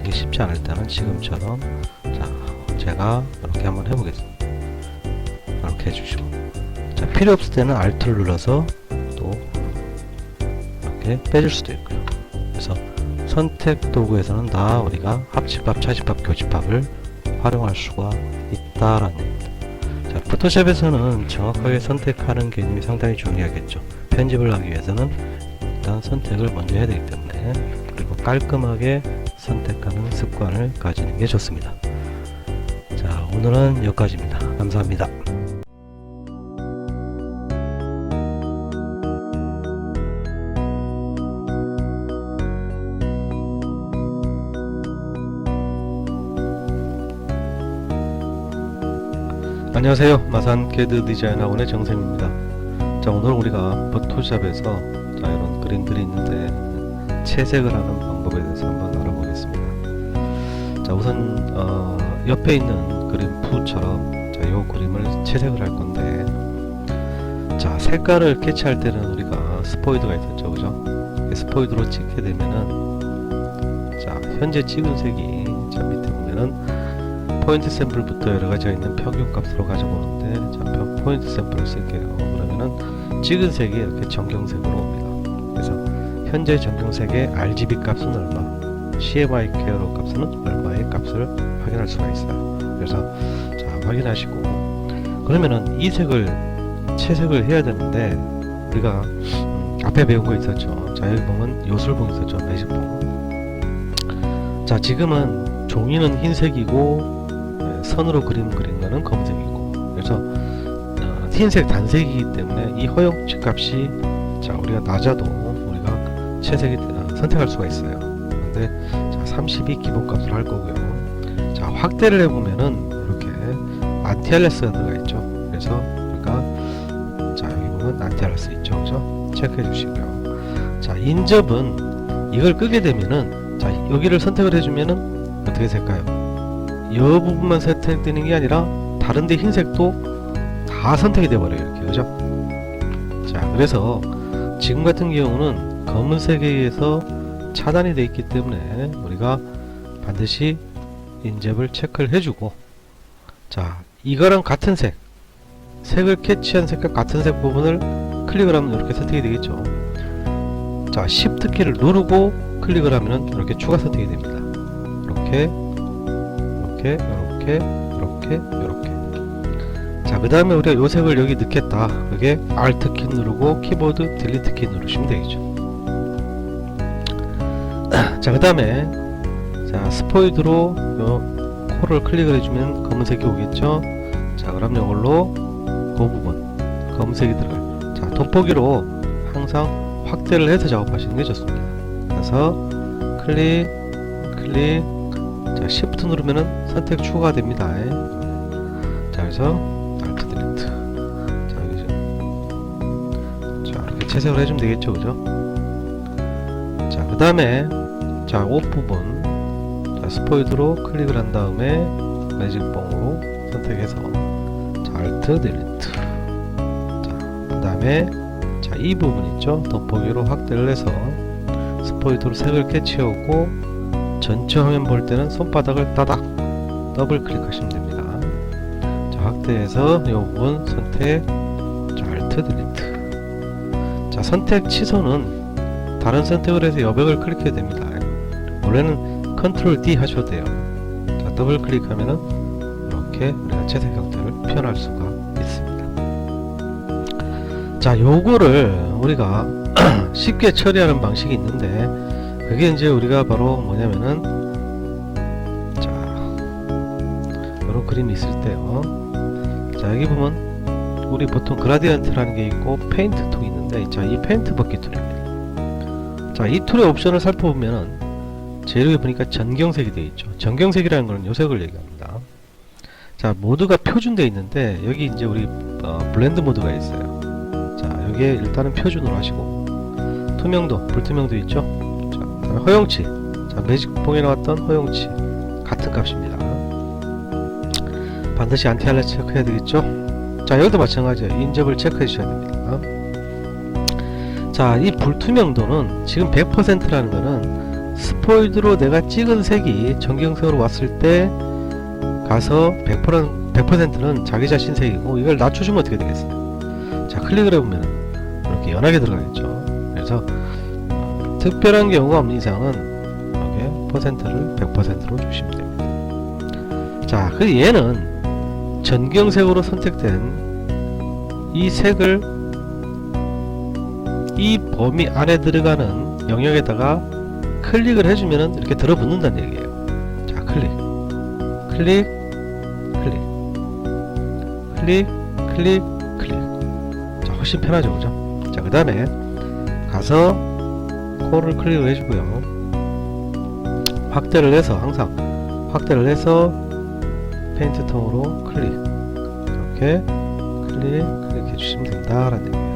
이게 쉽지 않을 때는 지금처럼, 자, 제가 이렇게 한번 해보겠습니다. 이렇게 해주시고, 자, 필요 없을 때는 Alt를 눌러서 또 이렇게 빼줄 수도 있고요. 그래서 선택 도구에서는 다 우리가 합집합, 차집합, 교집합을 활용할 수가 있다라는 얘기입니다. 자, 포토샵에서는 정확하게 선택하는 개념이 상당히 중요하겠죠. 편집을 하기 위해서는 일단 선택을 먼저 해야 되기 때문에, 그리고 깔끔하게 선택하는 습관을 가지는 게 좋습니다. 자, 오늘은 여기까지입니다. 감사합니다. 안녕하세요. 마산 CAD 디자인 학원의 정쌤입니다. 자, 오늘 우리가 포토샵에서 이런 그림들이 있는데 채색을 하는 방법에 대해서 한번 알아보겠습니다. 자, 우선 옆에 있는 그림 푸처럼, 자, 이 그림을 채색을 할 건데, 자, 색깔을 캐치할 때는 우리가 스포이드가 있었죠, 그죠? 스포이드로 찍게 되면은, 자, 현재 찍은 색이, 자, 밑에 보면은 포인트 샘플부터 여러가지가 있는 평균 값으로 가져보는데, 자, 포인트 샘플을 쓸게요. 그러면은 찍은 색이 이렇게 정경색으로 옵니다. 그래서 현재 정경색의 RGB 값은 얼마, CMYK 값은 얼마의 값을 확인할 수가 있어요. 그래서 자, 확인하시고, 그러면은 이 색을 채색을 해야 되는데, 우리가 앞에 배운 거 있었죠. 자, 여기 보면 요술봉 있었죠, 매직봉. 자, 지금은 종이는 흰색이고 선으로 그린 거는 검은색이고, 그래서 흰색 단색이기 때문에 이 허용치 값이, 자, 우리가 낮아도 우리가 채색이 선택할 수가 있어요. 근데 자, 32 기본값으로 할 거고요. 자, 확대를 해보면은 이렇게 안티알레스가 들어가 있죠. 그래서 우리가, 자, 여기 보면 안티알레스 있죠, 그죠? 체크해 주시고요. 자, 인접은 이걸 끄게 되면은, 자, 여기를 선택을 해주면은 어떻게 될까요? 이 부분만 선택되는 게 아니라 다른데 흰색도 다 선택이 돼버려요, 이렇게, 그죠? 자, 그래서 지금 같은 경우는 검은색에 의해서 차단이 되어 있기 때문에 우리가 반드시 인접을 체크를 해주고, 자, 이거랑 같은 색을 캐치한 색과 같은 색 부분을 클릭을 하면 이렇게 선택이 되겠죠. 자, Shift 키를 누르고 클릭을 하면 이렇게 추가 선택이 됩니다. 이렇게 이렇게. 자, 그 다음에 우리가 요 색을 여기 넣겠다. 그게 Alt 키 누르고 키보드 딜리트 키 누르시면 되겠죠. 자, 그 다음에, 자, 스포이드로 요 코를 클릭을 해주면 검은색이 오겠죠. 자, 그럼 이걸로 그 부분 검은색이 들어가요. 자, 돋보기로 항상 확대를 해서 작업하시는 게 좋습니다. 그래서 클릭, 자, Shift 누르면은 선택 추가가 됩니다. 자, 그래서 Alt 딜리트. 자, 여기죠. 자, 이렇게 채색을 해주면 되겠죠, 그죠? 자, 그 다음에, 자, 옷 부분, 자, 스포이드로 클릭을 한 다음에 매직봉으로 선택해서, 자, Alt 딜리트. 자, 그 다음에, 자, 이 부분 있죠? 돋보기로 확대를 해서 스포이드로 색을 캐치하고, 전체 화면 볼 때는 손바닥을 따닥 더블 클릭하시면 됩니다. 자, 확대해서 이 부분 선택, 자, Alt 딜리트. 자, 선택 취소는 다른 선택을 해서 여백을 클릭해야 됩니다. 원래는 Ctrl D 하셔도 돼요. 자, 더블 클릭하면은 이렇게 우리가 채색 형태를 표현할 수가 있습니다. 자, 요거를 우리가 쉽게 처리하는 방식이 있는데, 그게 이제 우리가 바로 뭐냐면은, 자, 이런 그림이 있을 때요. 자, 여기 보면 우리 보통 그라디언트라는 게 있고 페인트 툴이 있는데, 자, 이 페인트 벗기 툴입니다. 자, 이 툴의 옵션을 살펴보면은 제일 위에 보니까 전경색이 되어 있죠. 전경색이라는 거는 요 색을 얘기합니다. 자, 모드가 표준되어 있는데 여기 이제 우리 블렌드 모드가 있어요. 자, 여기에 일단은 표준으로 하시고, 투명도, 불투명도 있죠. 허용치, 자, 매직봉에 나왔던 허용치 같은 값입니다. 반드시 안티알레 체크해야 되겠죠. 자, 여기도 마찬가지예요. 인접을 체크해 주셔야 됩니다. 자, 이 불투명도는 지금 100%라는 거는 스포이드로 내가 찍은 색이 전경색으로 왔을 때 가서 100%는 자기 자신 색이고, 이걸 낮춰주면 어떻게 되겠어요? 자, 클릭을 해보면 이렇게 연하게 들어가겠죠. 그래서 특별한 경우가 없는 이상은 이렇게 퍼센트를 100%로 주시면 됩니다. 자, 그 얘는 전경색으로 선택된 이 색을 이 범위 안에 들어가는 영역에다가 클릭을 해주면 이렇게 들어붙는다는 얘기예요. 자, 클릭, 클릭, 클릭, 클릭, 클릭, 클릭. 자, 훨씬 편하죠, 그죠? 자, 그 다음에 가서 코를 클릭을 해주고요. 확대를 해서, 항상 확대를 해서 페인트 톤으로 클릭, 이렇게 클릭해 주시면 된다라는 얘기예요.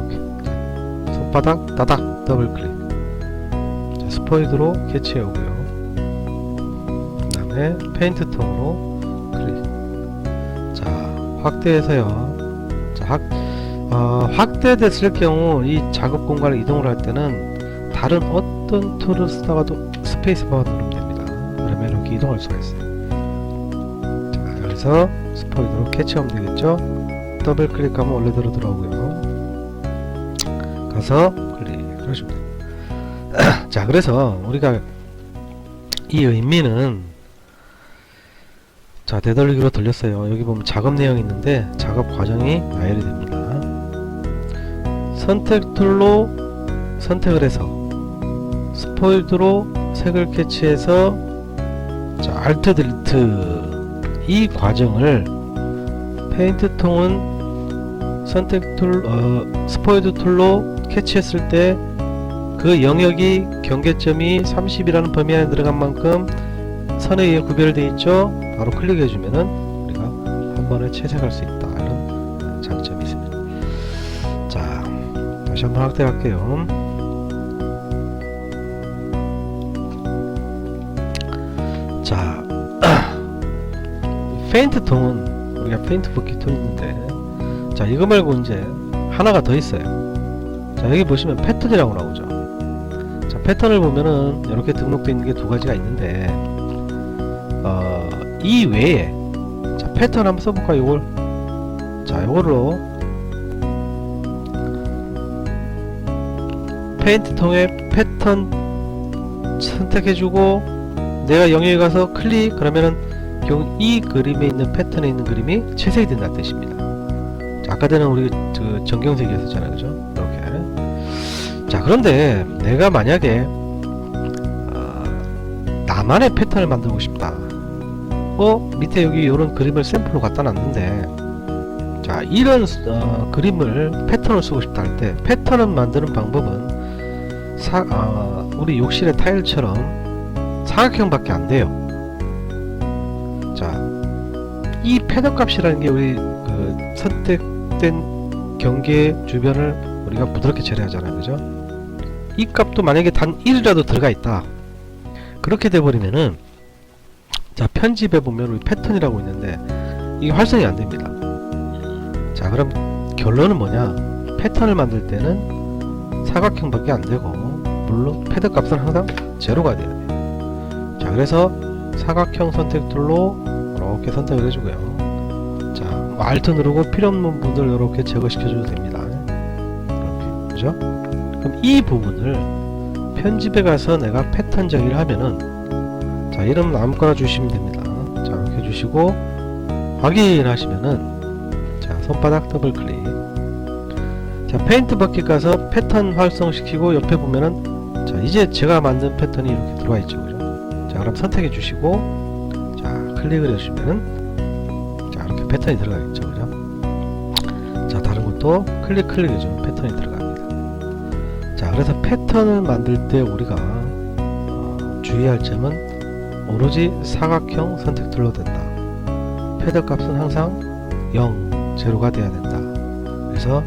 이렇게 손바닥 따닥 더블 클릭. 자, 스포이드로 캐치해 오고요. 그 다음에 페인트 톤으로 클릭. 자, 확대해서요. 자, 확대됐을 경우 이 작업 공간을 이동을 할 때는 다른 어떤 툴을 쓰다가도 스페이스바가 누르면 됩니다. 그러면 이렇게 이동할 수가 있어요. 자, 그래서 스포이드로 캐치하면 되겠죠. 더블 클릭하면 원래대로 들어오고요. 가서 클릭을 하시면 됩니다. 자, 그래서 우리가 이 의미는, 자, 되돌리기로 돌렸어요. 여기 보면 작업 내용이 있는데 작업 과정이 나열이 됩니다. 선택 툴로 선택을 해서 스포이드로 색을 캐치해서, 자, 알트 딜트 이 과정을 페인트 통은 선택 툴, 스포이드 툴로 캐치했을 때 그 영역이 경계점이 30이라는 범위 안에 들어간 만큼 선에 의해 구별되어 있죠. 바로 클릭해 주면은 우리가 한 번에 채색할 수 있다, 이런 장점이 있습니다. 자, 다시 한번 확대할게요. 자, 페인트 통은 우리가 페인트 붓기 툴 있는데, 자, 이거 말고 이제 하나가 더 있어요. 자, 여기 보시면 패턴이라고 나오죠. 자, 패턴을 보면은 이렇게 등록되어 있는 게 두 가지가 있는데, 이 외에, 자, 패턴 한번 써볼까요? 요걸, 자, 요걸로 페인트 통에 패턴 선택해주고 내가 영역에 가서 클릭, 그러면은 이 그림에 있는 패턴에 있는 그림이 채색이 된다는 뜻입니다. 자, 아까 전에 우리 그 전경색이었잖아요, 그죠? 이렇게. 자, 그런데 내가 만약에 나만의 패턴을 만들고 싶다. 밑에 여기 이런 그림을 샘플로 갖다 놨는데, 자, 이런 그림을 패턴을 쓰고 싶다 할 때 패턴을 만드는 방법은 우리 욕실의 타일처럼 사각형밖에 안 돼요. 자, 이 패더 값이라는 게 우리 그 선택된 경계 주변을 우리가 부드럽게 처리하잖아요, 그죠? 이 값도 만약에 단 1이라도 들어가 있다, 그렇게 돼버리면은, 자, 편집해 보면 우리 패턴이라고 있는데 이게 활성이 안 됩니다. 자, 그럼 결론은 뭐냐? 패턴을 만들 때는 사각형밖에 안 되고, 물론 패드 값은 항상 제로가 돼야 돼요. 자, 그래서 사각형 선택 툴로 이렇게 선택을 해주고요. 자, 알트 누르고 필요 없는 부분을 이렇게 제거시켜 줘도 됩니다. 이렇게, 그죠? 그럼 이 부분을 편집에 가서 내가 패턴 정의를 하면은, 자, 이름 아무거나 주시면 됩니다. 자, 이렇게 주시고 확인하시면은, 자, 손바닥 더블 클릭. 자, 페인트 버킷 가서 패턴 활성시키고 옆에 보면은, 자, 이제 제가 만든 패턴이 이렇게 들어와 있죠, 그죠? 자, 그럼 선택해 주시고, 자, 클릭을 해주시면은, 자, 이렇게 패턴이 들어가겠죠, 그죠? 자, 다른 것도 클릭해주면 패턴이 들어갑니다. 자, 그래서 패턴을 만들 때 우리가 주의할 점은 오로지 사각형 선택 툴로 된다. 패드 값은 항상 0, 제로가 돼야 된다. 그래서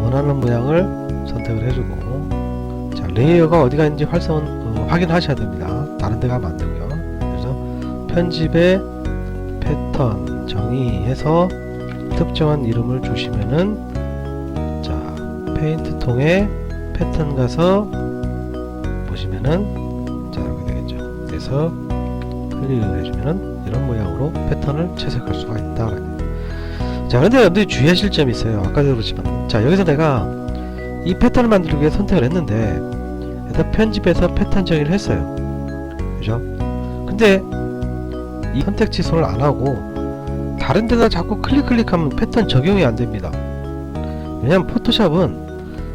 원하는 모양을 선택을 해주고, 자, 레이어가 어디가 있는지 확인하셔야 됩니다. 다른 데 가면 안 되고요. 그래서 편집에 패턴 정의해서 특정한 이름을 주시면은 자 페인트 통에 패턴 가서 보시면은 자 이렇게 되겠죠. 그래서 클릭을 해주면은 이런 모양으로 패턴을 채색할 수가 있다. 자 근데 여러분들이 주의하실 점이 있어요. 아까도 그렇지만 자 여기서 내가 이 패턴을 만들기 위해 선택을 했는데 일단 편집해서 패턴 정의를 했어요. 그죠? 근데 이 선택 취소를 안하고 다른 데다 자꾸 클릭하면 패턴 적용이 안됩니다. 왜냐면 포토샵은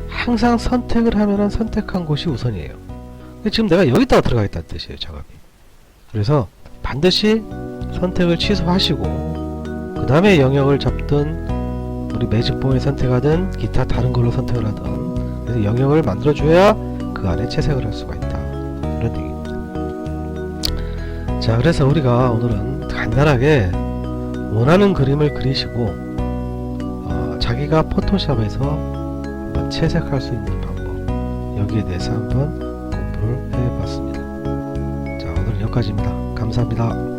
항상 선택을 하면은 선택한 곳이 우선이에요. 근데 지금 내가 여기다가 들어가겠다는 뜻이에요, 작업이. 그래서 반드시 선택을 취소하시고 그 다음에 영역을 잡든 우리 매직봉을 선택하든 기타 다른 걸로 선택을 하든 그래서 영역을 만들어 줘야 그 안에 채색을 할 수가 있다. 그런 얘기입니다. 자 그래서 우리가 오늘은 간단하게 원하는 그림을 그리시고 자기가 포토샵에서 한번 채색할 수 있는 방법 여기에 대해서 한번 공부를 해봤습니다. 자 오늘은 여기까지입니다. 감사합니다.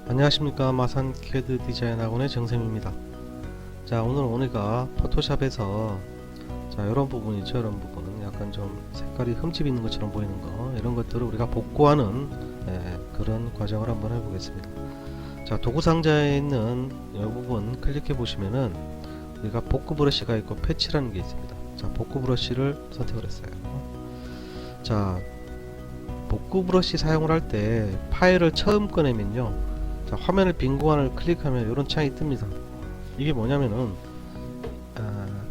안녕하십니까. 마산 CAD 디자인 학원의 정쌤입니다. 자 오늘 우리가 포토샵에서 자 이런 부분 있죠. 이런 부분은 약간 좀 색깔이 흠집 있는 것처럼 보이는 거 이런 것들을 우리가 복구하는 그런 과정을 한번 해보겠습니다. 자 도구 상자에 있는 이 부분 클릭해 보시면은 우리가 복구 브러쉬가 있고 패치라는 게 있습니다. 자 복구 브러쉬를 선택을 했어요. 자 복구 브러쉬 사용을 할 때 파일을 처음 꺼내면요 자 화면을 빈 공간을 클릭하면 이런 창이 뜹니다. 이게 뭐냐면은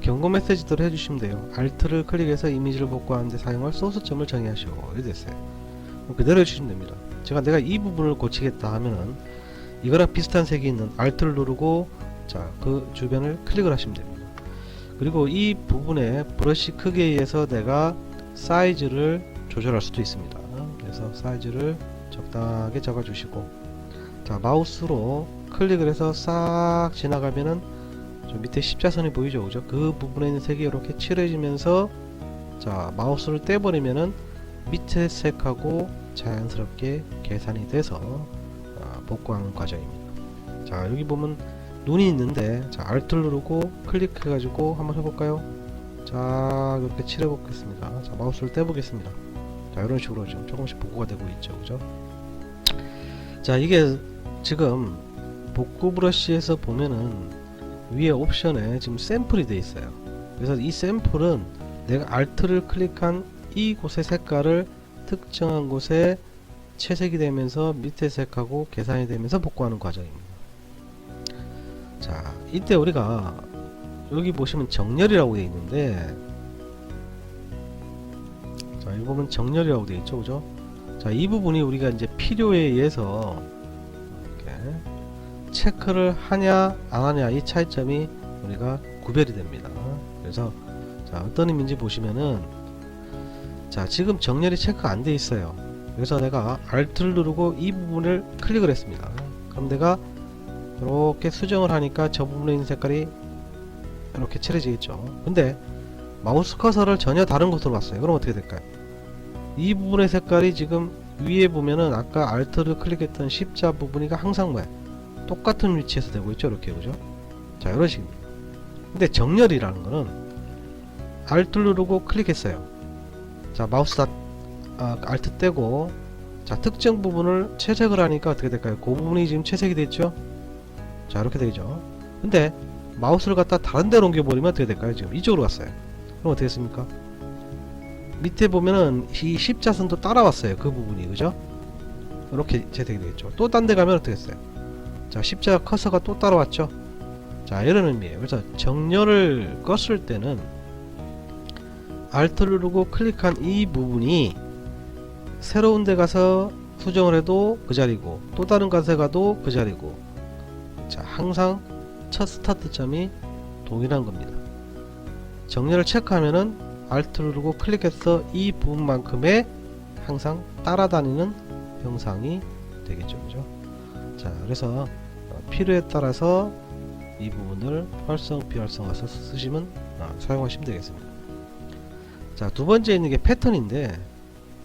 경고 메시지대로 해주시면 돼요. Alt를 클릭해서 이미지를 복구하는데 사용할 소스점을 정의하시오. 이렇게 됐어요. 그대로 해주시면 됩니다. 내가 이 부분을 고치겠다 하면은 이거랑 비슷한 색이 있는 Alt를 누르고 자 그 주변을 클릭을 하시면 됩니다. 그리고 이 부분의 브러쉬 크기에 의해서 내가 사이즈를 조절할 수도 있습니다. 그래서 사이즈를 적당하게 잡아주시고 자 마우스로 클릭을 해서 싹 지나가면은 저 밑에 십자선이 보이죠, 그죠? 그 부분에 있는 색이 이렇게 칠해지면서 자 마우스를 떼버리면은 밑에 색하고 자연스럽게 계산이 돼서 복구하는 과정입니다. 자 여기 보면 눈이 있는데 자 Alt를 누르고 클릭해 가지고 한번 해볼까요? 자 이렇게 칠해 보겠습니다. 자 마우스를 떼보겠습니다. 자 이런 식으로 지금 조금씩 복구가 되고 있죠, 그죠? 자 이게 지금 복구 브러쉬에서 보면은 위에 옵션에 지금 샘플이 되어 있어요. 그래서 이 샘플은 내가 Alt를 클릭한 이곳의 색깔을 특정한 곳에 채색이 되면서 밑에 색하고 계산이 되면서 복구하는 과정입니다. 자 이때 우리가 여기 보시면 정렬이라고 되어 있는데 자 여기 보면 정렬이라고 되어 있죠, 그죠? 자 이 부분이 우리가 이제 필요에 의해서 체크를 하냐 안 하냐 이 차이점이 우리가 구별이 됩니다. 그래서 자 어떤 의미인지 보시면은 자 지금 정렬이 체크 안 돼 있어요. 그래서 내가 Alt를 누르고 이 부분을 클릭을 했습니다. 그럼 내가 이렇게 수정을 하니까 저 부분에 있는 색깔이 이렇게 칠해지겠죠. 근데 마우스 커서를 전혀 다른 곳으로 봤어요. 그럼 어떻게 될까요? 이 부분의 색깔이 지금 위에 보면은 아까 Alt를 클릭했던 십자 부분이 항상 뭐야? 똑같은 위치에서 되고 있죠, 이렇게, 그죠? 자 이런 식입니다. 근데 정렬이라는 거는 Alt 누르고 클릭했어요. 자 마우스 Alt 떼고 자 특정 부분을 채색을 하니까 어떻게 될까요? 그 부분이 지금 채색이 됐죠? 자 이렇게 되죠. 근데 마우스를 갖다 다른 데로 옮겨버리면 어떻게 될까요? 지금 이쪽으로 갔어요. 그럼 어떻게 됐습니까? 밑에 보면은 이 십자선도 따라왔어요. 그 부분이, 그죠? 이렇게 채색이 되겠죠. 또 딴 데 가면 어떻게 됐어요? 자 십자가 커서가 또 따라왔죠. 자 이런 의미에요. 그래서 정렬을 껐을 때는 Alt를 누르고 클릭한 이 부분이 새로운 데 가서 수정을 해도 그 자리고 또 다른 곳에 가도 그 자리고 자 항상 첫 스타트점이 동일한 겁니다. 정렬을 체크하면은 Alt를 누르고 클릭해서 이 부분만큼의 항상 따라다니는 형상이 되겠죠, 그죠? 자 그래서 필요에 따라서 이 부분을 활성 비활성화해서 쓰시면 사용하시면 되겠습니다. 자, 두 번째 있는 게 패턴인데,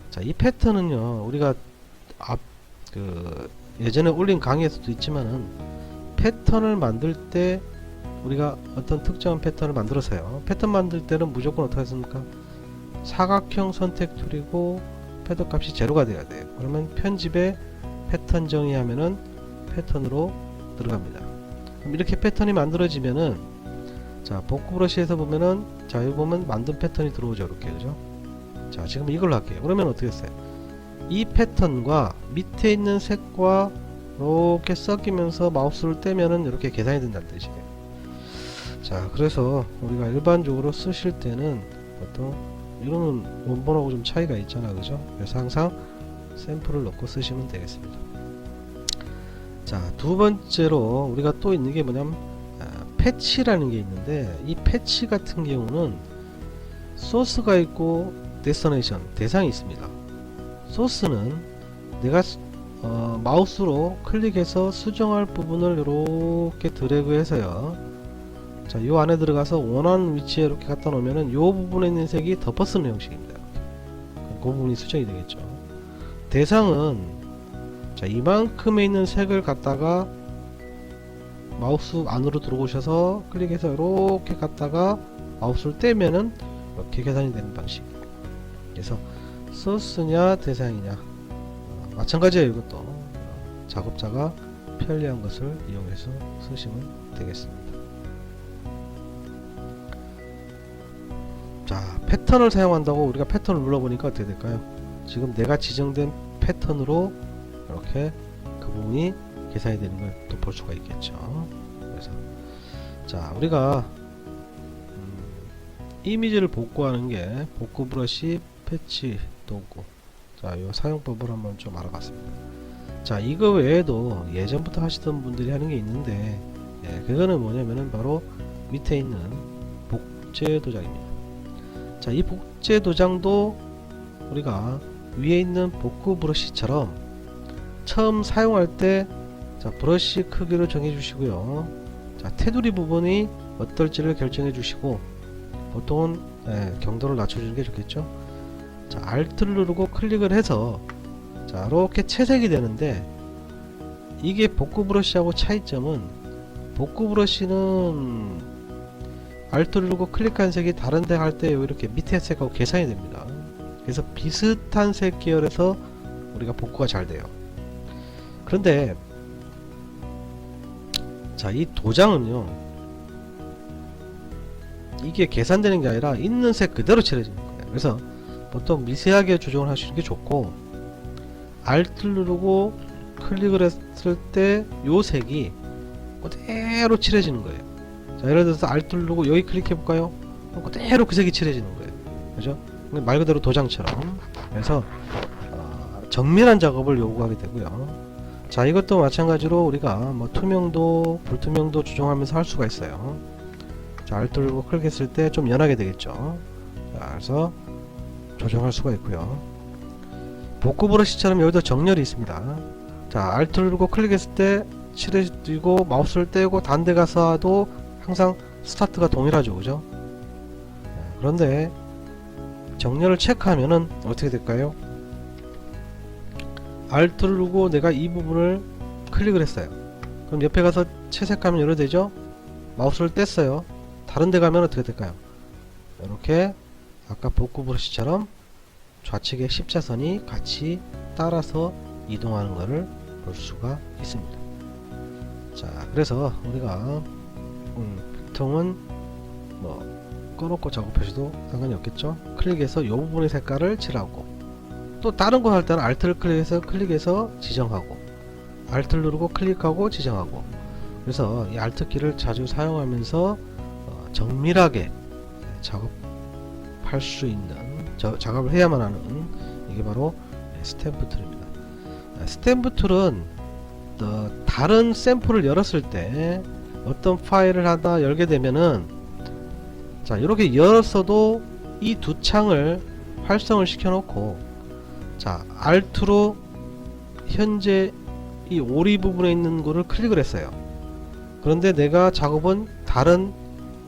자, 이 패턴은요 우리가 예전에 올린 강의에서도 있지만은 패턴을 만들 때 우리가 어떤 특정한 패턴을 만들어서요, 패턴 만들 때는 무조건 어떻게 했습니까? 사각형 선택 툴이고 패턴 값이 제로가 돼야 돼요. 그러면 편집에 패턴 정의하면은 패턴으로 들어갑니다. 그럼 이렇게 패턴이 만들어지면은, 자, 복구 브러쉬에서 보면은, 자, 여기 보면 만든 패턴이 들어오죠. 이렇게, 그죠? 자, 지금 이걸로 할게요. 그러면 어떻게 했어요? 이 패턴과 밑에 있는 색과 이렇게 섞이면서 마우스를 떼면은 이렇게 계산이 된다는 뜻이에요. 자, 그래서 우리가 일반적으로 쓰실 때는 보통 이거는 원본하고 좀 차이가 있잖아, 그죠? 그래서 항상 샘플을 넣고 쓰시면 되겠습니다. 자, 두 번째로 우리가 또 있는 게 뭐냐면 패치라는 게 있는데, 이 패치 같은 경우는 소스가 있고 데스티네이션, 대상이 있습니다. 소스는 내가 마우스로 클릭해서 수정할 부분을 이렇게 드래그해서요, 자, 요 안에 들어가서 원하는 위치에 이렇게 갖다 놓으면은 요 부분에 있는 색이 덮어쓰는 형식입니다. 그 부분이 수정이 되겠죠. 대상은, 자, 이만큼에 있는 색을 갖다가 마우스 안으로 들어오셔서 클릭해서 이렇게 갖다가 마우스를 떼면은 이렇게 계산이 되는 방식이에요. 그래서 소스냐 대상이냐 마찬가지예요. 이것도 작업자가 편리한 것을 이용해서 쓰시면 되겠습니다. 자, 패턴을 사용한다고 우리가 패턴을 눌러보니까 어떻게 될까요? 지금 내가 지정된 패턴으로 이렇게 그 부분이 계산이 되는 걸 또 볼 수가 있겠죠. 그래서 자, 우리가 이미지를 복구하는 게 복구 브러쉬, 패치, 도구, 자, 요 사용법을 한번 좀 알아봤습니다. 자, 이거 외에도 예전부터 하시던 분들이 하는 게 있는데, 그거는 뭐냐면은 바로 밑에 있는 복제 도장입니다. 자, 이 복제 도장도 우리가 위에 있는 복구 브러쉬처럼 처음 사용할 때, 자, 브러쉬 크기를 정해 주시고요. 자, 테두리 부분이 어떨지를 결정해 주시고, 보통은 경도를 낮춰주는 게 좋겠죠. 자, Alt를 누르고 클릭을 해서, 자, 이렇게 채색이 되는데, 이게 복구 브러쉬하고 차이점은, 복구 브러쉬는 Alt를 누르고 클릭한 색이 다른데 할 때 이렇게 밑에 색하고 계산이 됩니다. 그래서 비슷한 색 계열에서 우리가 복구가 잘 돼요. 그런데 자, 이 도장은요, 이게 계산되는 게 아니라 있는 색 그대로 칠해지는 거예요. 그래서 보통 미세하게 조정을 하시는 게 좋고, Alt를 누르고 클릭을 했을 때 요 색이 그대로 칠해지는 거예요. 자, 예를 들어서 Alt를 누르고 여기 클릭해 볼까요? 그대로 그 색이 칠해지는 거예요. 그죠? 말 그대로 도장처럼. 그래서 정밀한 작업을 요구하게 되고요. 자, 이것도 마찬가지로 우리가 뭐 투명도, 불투명도 조정하면서 할 수가 있어요. 자, Alt를 누르고 클릭했을 때 좀 연하게 되겠죠. 자, 그래서 조정할 수가 있고요. 복구 브러쉬처럼 여기도 정렬이 있습니다. 자, Alt를 누르고 클릭했을 때 칠해지고, 마우스를 떼고 다른 데 가서 도 항상 스타트가 동일하죠. 그죠? 그런데 정렬을 체크하면은 어떻게 될까요? Alt를 누르고 내가 이 부분을 클릭을 했어요. 그럼 옆에 가서 채색하면 이렇게 되죠? 마우스를 뗐어요. 다른 데 가면 어떻게 될까요? 이렇게 아까 복구 브러쉬처럼 좌측에 십자선이 같이 따라서 이동하는 것을 볼 수가 있습니다. 자, 그래서 우리가 보통은 뭐 꺼놓고 작업하셔도 상관이 없겠죠. 클릭해서 이 부분의 색깔을 칠하고, 또 다른 거 할 때는 Alt를 클릭해서 지정하고, Alt를 누르고 클릭하고 지정하고, 그래서 이 Alt 키를 자주 사용하면서 정밀하게 작업할 수 있는, 작업을 해야만 하는, 이게 바로 스탬프 툴입니다. 스탬프 툴은 다른 샘플을 열었을 때 어떤 파일을 하나 열게 되면은, 자, 이렇게 열었어도 이 두 창을 활성을 시켜 놓고, 자, Alt로 현재 이 오리 부분에 있는 거를 클릭을 했어요. 그런데 내가 작업은 다른,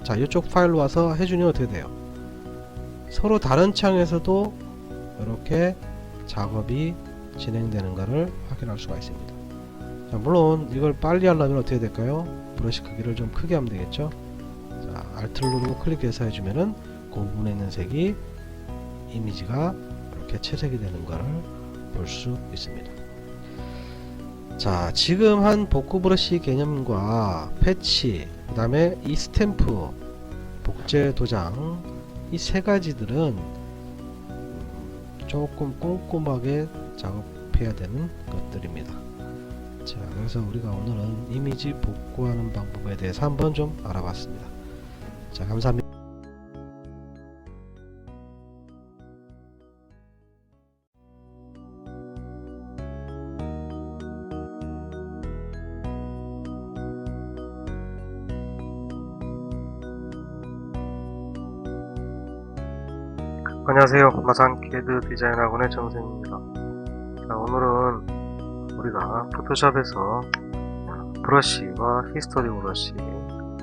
자, 이쪽 파일로 와서 해주니 어떻게 돼요? 서로 다른 창에서도 이렇게 작업이 진행되는 것을 확인할 수가 있습니다. 자, 물론 이걸 빨리 하려면 어떻게 될까요? 브러쉬 크기를 좀 크게 하면 되겠죠. 자, Alt를 누르고 클릭해서 해주면은 그 부분에 있는 색이 이미지가 이렇게 채색이 되는 것을 볼 수 있습니다. 자, 지금 한 복구 브러쉬 개념과 패치, 그 다음에 이 스탬프, 복제 도장, 이 세 가지들은 조금 꼼꼼하게 작업해야 되는 것들입니다. 자, 그래서 우리가 오늘은 이미지 복구하는 방법에 대해서 한번 좀 알아봤습니다. 자, 감사합니다. 안녕하세요. 마산 CAD 디자인 학원의 정생입니다. 자, 오늘은 우리가 포토샵에서 브러쉬와 히스토리 브러쉬,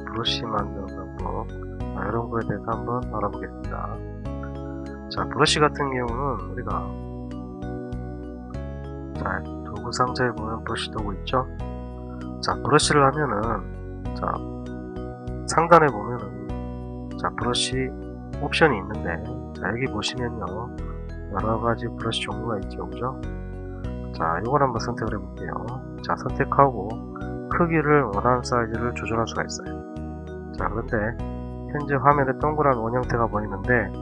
브러쉬 만드는 방법, 이런 거에 대해서 한번 알아보겠습니다. 자, 브러쉬 같은 경우는 우리가 자, 도구 상자에 보면 브러쉬 도구 있죠? 자, 브러쉬를 하면은 자, 상단에 보면은 자, 브러쉬 옵션이 있는데, 자, 여기 보시면요, 여러가지 브러쉬 종류가 있죠, 그죠? 자, 이걸 한번 선택을 해볼게요. 자, 선택하고 크기를 원하는 사이즈를 조절할 수가 있어요. 자, 그런데 현재 화면에 동그란 원 형태가 보이는데,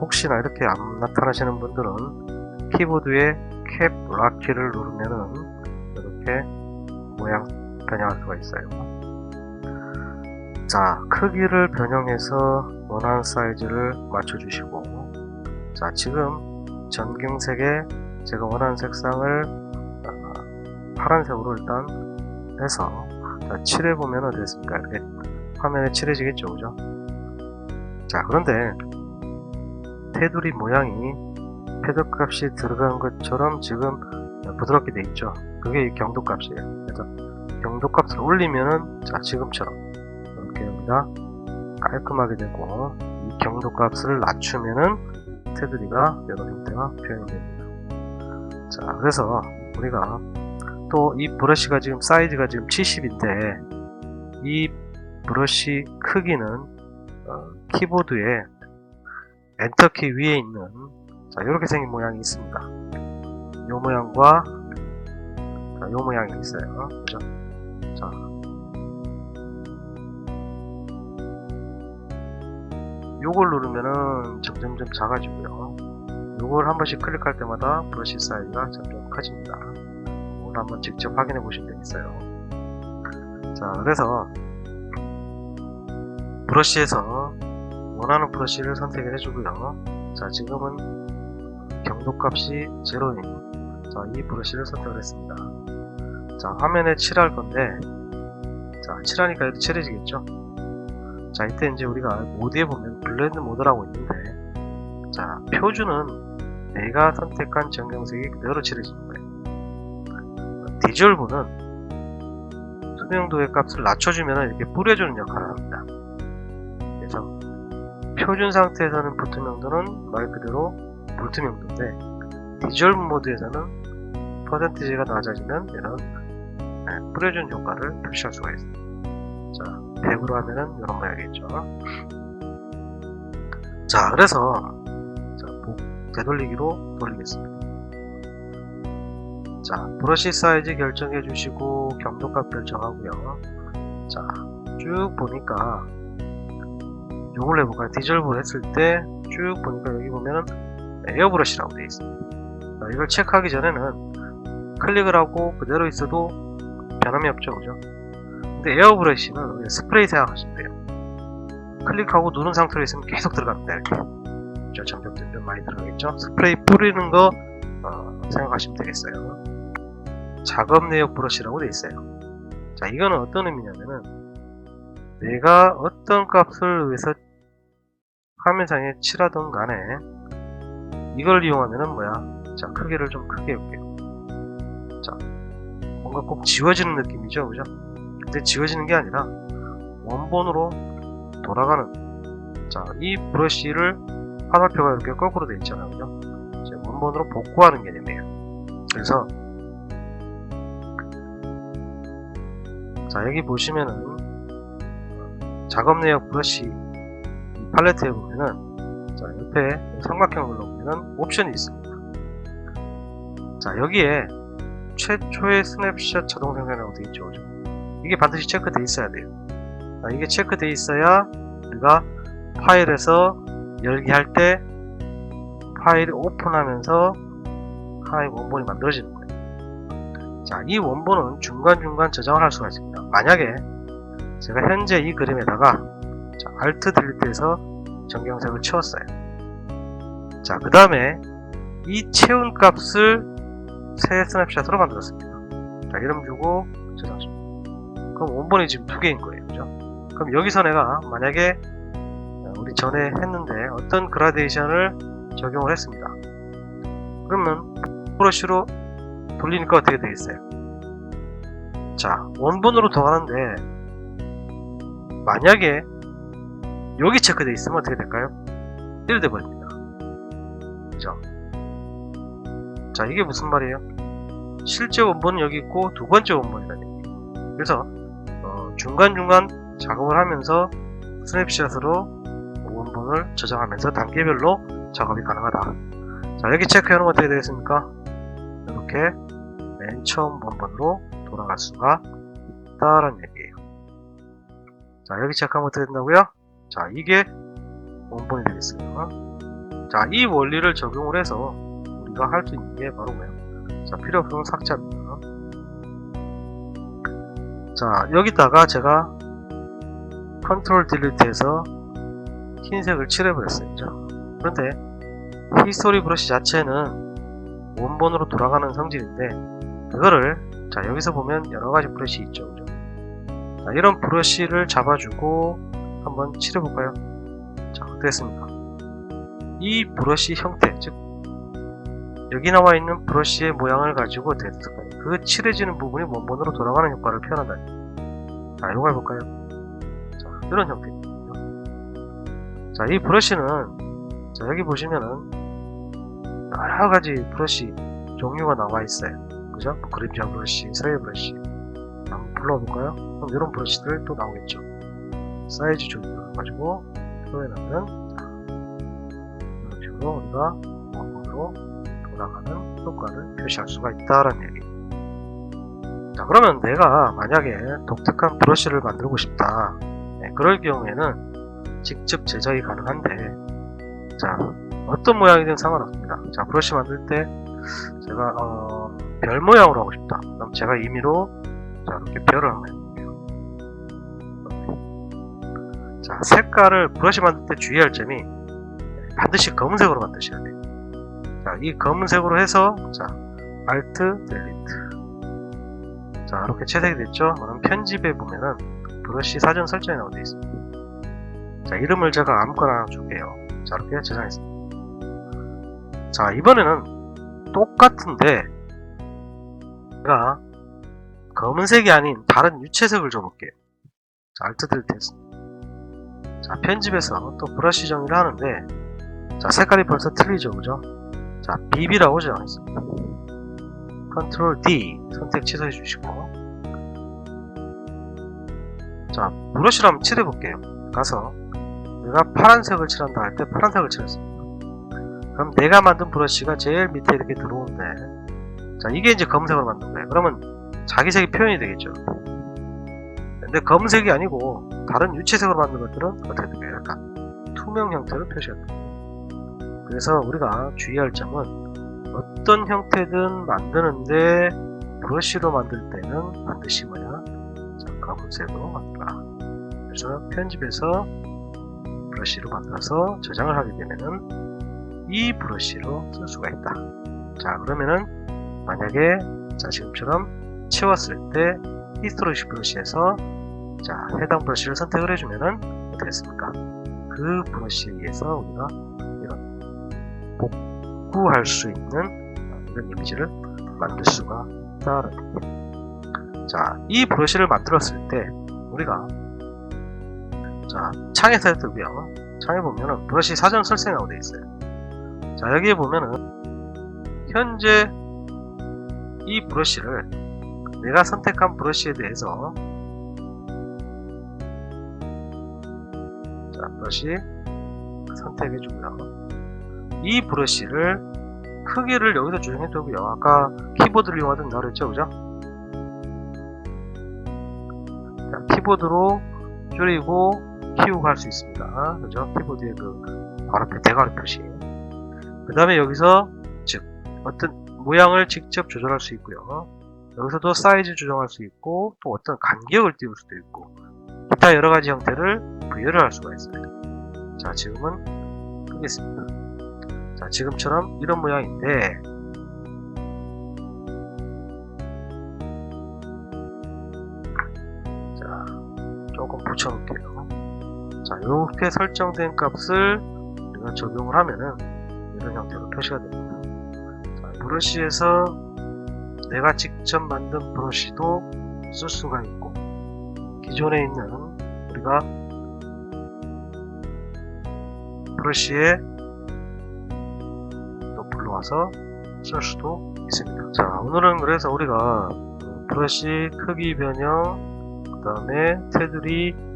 혹시나 이렇게 안 나타나시는 분들은 키보드에 캡 락 키를 누르면은 이렇게 모양 변형할 수가 있어요. 자, 크기를 변형해서 원하는 사이즈를 맞춰주시고, 자, 지금 전경색에 제가 원하는 색상을 파란색으로 일단 해서, 자, 칠해보면 어땠습니까? 이렇게 화면에 칠해지겠죠, 그죠? 자, 그런데 테두리 모양이 패드 값이 들어간 것처럼 지금 부드럽게 돼 있죠. 그게 이 경도 값이에요. 그래서 경도 값을 올리면은, 자, 지금처럼 이렇게 여기가 깔끔하게 되고, 이 경도 값을 낮추면은 테두리가 이런 형태가 표현이 됩니다. 자, 그래서 우리가 또 이 브러쉬가 지금 사이즈가 지금 70인데 이 브러쉬 크기는 키보드에 엔터키 위에 있는, 자, 이렇게 생긴 모양이 있습니다. 이 모양과, 자, 이 모양이 있어요. 그죠? 자, 요걸 누르면은 점점점 작아지고요. 요걸 한 번씩 클릭할 때마다 브러쉬 사이즈가 점점 커집니다. 이걸 한번 직접 확인해 보시면 되겠어요. 자, 그래서 브러쉬에서 원하는 브러쉬를 선택을 해주고요. 자, 지금은 경도 값이 0인, 자, 이 브러쉬를 선택을 했습니다. 자, 화면에 칠할 건데, 자, 칠하니까 이렇게 칠해지겠죠? 자, 이때 이제 우리가 모드에 보면 블렌드 모드라고 있는데, 자, 표준은 내가 선택한 전경색이 그대로 칠해지는 거예요. 디졸브는 투명도의 값을 낮춰주면 이렇게 뿌려주는 역할을 합니다. 그래서 표준 상태에서는 불투명도는 말 그대로 불투명도인데, 디졸브 모드에서는 퍼센티지가 낮아지면 이런 뿌려주는 효과를 표시할 수가 있습니다. 자, 100으로 하면은 이런 모양이겠죠. 자, 그래서 자, 되돌리기로 돌리겠습니다. 자, 브러쉬 사이즈 결정해 주시고 경도값 결정하고요. 자, 쭉 보니까 요걸 해볼까요? 디졸브를 했을 때 쭉 보니까 여기 보면은 에어브러쉬라고 되어 있습니다. 자, 이걸 체크하기 전에는 클릭을 하고 그대로 있어도 변함이 없죠, 그죠? 근데 에어브러쉬는 스프레이 생각하시면 돼요. 클릭하고 누른 상태로 있으면 계속 들어갑니다. 이렇게 점점 많이 들어가겠죠. 스프레이 뿌리는 거 생각하시면 되겠어요. 작업 내역 브러쉬라고 되어 있어요. 자, 이거는 어떤 의미냐면은 내가 어떤 값을 위해서 화면상에 칠하던 간에 이걸 이용하면은 뭐야, 자, 크기를 좀 크게 해볼게요. 자, 뭔가 꼭 지워지는 느낌이죠, 그죠? 근데 지워지는 게 아니라 원본으로 돌아가는, 자, 이 브러쉬를 화살표가 이렇게 거꾸로 되어 있잖아요. 그죠? 이제 원본으로 복구하는 개념이에요. 그래서 자, 여기 보시면은 작업 내역 브러쉬 팔레트에 보면은, 자, 옆에 삼각형을 눌러보면은 옵션이 있습니다. 자, 여기에 최초의 스냅샷 자동 생성이라고 되어 있죠. 그죠? 이게 반드시 체크되어 있어야 돼요. 자, 이게 체크되어 있어야 우리가 파일에서 열기 할 때 파일이 오픈하면서 하나의 원본이 만들어지는 거예요. 자, 이 원본은 중간중간 저장을 할 수가 있습니다. 만약에 제가 현재 이 그림에다가 자, Alt 딜리트해서 정경색을 채웠어요. 자, 그 다음에 이 채운 값을 새 스냅샷으로 만들었습니다. 자, 이름 주고 저장합니다. 그럼 원본이 지금 두 개인 거예요. 그죠? 그럼 여기서 내가 만약에 우리 전에 했는데 어떤 그라데이션을 적용을 했습니다. 그러면 브러쉬로 돌리니까 어떻게 되겠어요? 자, 원본으로 돌아가는데 만약에 여기 체크되어 있으면 어떻게 될까요? 1 돼버립니다. 그죠? 자, 이게 무슨 말이에요? 실제 원본은 여기 있고 두 번째 원본이라는 얘기예요. 그래서 중간중간 작업을 하면서 스냅샷으로 원본을 저장하면서 단계별로 작업이 가능하다. 자, 여기 체크해놓은 거 어떻게 되겠습니까? 이렇게 맨 처음 원본으로 돌아갈 수가 있다라는 얘기예요. 자, 여기 체크하면 어떻게 된다고요? 자, 이게 원본이 되겠어요. 자, 이 원리를 적용을 해서 우리가 할 수 있는 게 바로 뭐예요? 자, 필요 없으면 삭제합니다. 자, 여기다가 제가 컨트롤 딜리트해서 흰색을 칠해버렸어요. 그죠? 그런데 히스토리 브러쉬 자체는 원본으로 돌아가는 성질인데 그거를, 자, 여기서 보면 여러가지 브러쉬 있죠. 그죠? 자, 이런 브러쉬를 잡아주고 한번 칠해볼까요? 자, 어떻겠습니까? 이 브러쉬 형태, 즉 여기 나와있는 브러쉬의 모양을 가지고 어떻게 됐을까요? 그 칠해지는 부분이 원본으로 돌아가는 효과를 표현한다. 자, 이거 해볼까요? 자, 이런 형태입니다. 자, 이 브러쉬는, 자, 여기 보시면은 여러가지 브러쉬 종류가 나와있어요. 그죠? 그림자 브러쉬, 서예 브러쉬. 한번 불러볼까요? 그럼 이런 브러쉬들 또 나오겠죠. 사이즈 조절을 가지고 표현하면, 자, 이런 식으로 우리가 원본으로 돌아가는 효과를 표시할 수가 있다라는 얘기예요. 자, 그러면 내가 만약에 독특한 브러쉬를 만들고 싶다. 네, 그럴 경우에는 직접 제작이 가능한데, 자, 어떤 모양이든 상관없습니다. 자, 브러쉬 만들 때 제가 별 모양으로 하고 싶다. 그럼 제가 임의로, 자, 이렇게 별을 한번 해볼게요. 자, 색깔을 브러쉬 만들 때 주의할 점이 반드시 검은색으로 만드셔야 돼요. 자, 이 검은색으로 해서, 자, Alt 딜리트. 자, 이렇게 채색이 됐죠? 그럼 편집에 보면은 브러쉬 사전 설정이 나오게 있습니다. 자, 이름을 제가 아무거나 줄게요. 자, 이렇게 저장했습니다. 자, 이번에는 똑같은데 제가 검은색이 아닌 다른 유채색을 줘볼게요. 자, Alt 딜리트 했습니다. 자, 편집에서 또 브러쉬 정의를 하는데, 자, 색깔이 벌써 틀리죠, 그죠? 자, BB라고 저장했습니다. 컨트롤 D 선택 취소해 주시고, 자, 브러쉬를 한번 칠해볼게요. 가서 내가 파란색을 칠한다 할 때 파란색을 칠했습니다. 그럼 내가 만든 브러쉬가 제일 밑에 이렇게 들어오는데, 자, 이게 이제 검은색으로 만든 거예요. 그러면 자기 색이 표현이 되겠죠. 근데 검은색이 아니고 다른 유채색으로 만든 것들은 어떻게 될까요? 약간 투명 형태로 표시가 됩니다. 그래서 우리가 주의할 점은 어떤 형태든 만드는데 브러쉬로 만들 때는 반드시 뭐냐? 자, 검은색으로 만들어라. 그래서 편집해서 브러쉬로 만들어서 저장을 하게 되면은 이 브러쉬로 쓸 수가 있다. 자, 그러면은 만약에, 자, 지금처럼 채웠을 때 히스토리 브러쉬에서, 자, 해당 브러쉬를 선택을 해주면은 어떻게 됐습니까? 그 브러쉬에 의해서 우리가 이런 복구할 수 있는 이런 이미지를 만들 수가 있다라는 겁니다. 자, 이 브러쉬를 만들었을 때 우리가 자, 창에서 뜨고요. 창에 보면은 브러쉬 사전 설정이라고 되어 있어요. 자, 여기에 보면은 현재 이 브러쉬를 내가 선택한 브러쉬에 대해서 자, 브러쉬 선택해 주고요. 이 브러쉬를 크기를 여기서 조정해 두고요. 아까 키보드를 이용하던 그랬죠, 그죠? 자, 키보드로 줄이고 키우고 할 수 있습니다. 그죠? 키보드의 바로 앞에 대괄호 표시. 그 다음에 여기서 즉 어떤 모양을 직접 조절할 수 있고요. 여기서도 사이즈 조정할 수 있고 또 어떤 간격을 띄울 수도 있고 기타 여러가지 형태를 부여를 할 수가 있어요. 자, 지금은 끄겠습니다. 자, 지금처럼 이런 모양인데 자, 조금 붙여놓을게요. 자, 이렇게 설정된 값을 우리가 적용을 하면은 이런 형태로 표시가 됩니다. 자, 브러쉬에서 내가 직접 만든 브러쉬도 쓸 수가 있고 기존에 있는 우리가 브러쉬에 또 불러와서 쓸 수도 있습니다. 자, 오늘은 그래서 우리가 브러쉬 크기 변형, 그 다음에 테두리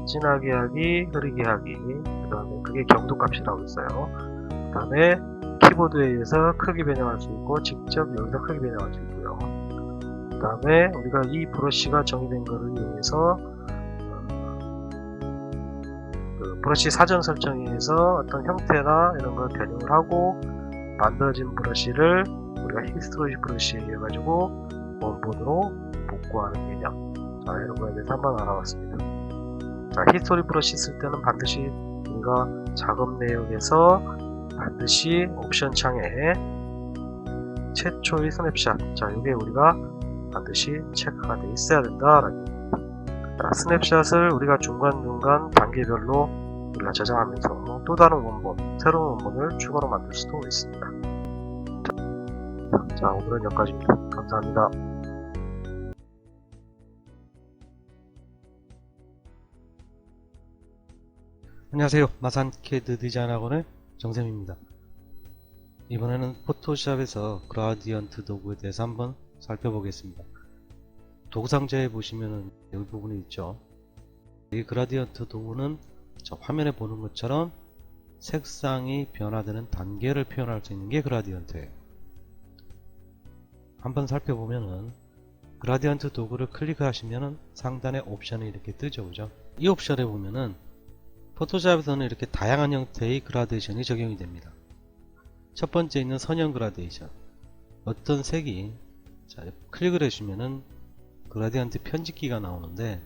진하게 하기, 흐리게 하기, 그 다음에 그게 경도값이라고 있어요. 그 다음에 키보드에 의해서 크기 변형할 수 있고 직접 여기서 크기 변형할 수 있고요. 그 다음에 우리가 이 브러쉬가 정의된 것을 이용해서 그 브러쉬 사전 설정에 의해서 어떤 형태나 이런 걸 변형을 하고 만들어진 브러쉬를 우리가 히스토리 브러쉬에 의해 가지고 원본으로 복구하는 개념. 자, 이런 거에 대해서 한번 알아봤습니다. 자, 히스토리 브러쉬 쓸 때는 반드시 우리가 작업 내역에서 반드시 옵션 창에 최초의 스냅샷, 자, 이게 우리가 반드시 체크가 돼 있어야 된다라는 얘기입니다. 자, 스냅샷을 우리가 중간중간 단계별로 우리가 저장하면서 또 다른 원본, 새로운 원본을 추가로 만들 수도 있습니다. 자, 오늘은 여기까지입니다. 감사합니다. 안녕하세요. 마산캐드 디자인학원의 정샘입니다. 이번에는 포토샵에서 그라디언트 도구에 대해서 한번 살펴보겠습니다. 도구 상자에 보시면은 여기 부분이 있죠. 이 그라디언트 도구는 저 화면에 보는 것처럼 색상이 변화되는 단계를 표현할 수 있는 게 그라디언트예요. 한번 살펴보면은 그라디언트 도구를 클릭하시면은 상단에 옵션이 이렇게 뜨죠, 그죠? 이 옵션에 보면은 포토샵에서는 이렇게 다양한 형태의 그라데이션이 적용이 됩니다. 첫 번째 있는 선형 그라데이션. 어떤 색이, 자, 클릭을 해주시면은 그라디언트 편집기가 나오는데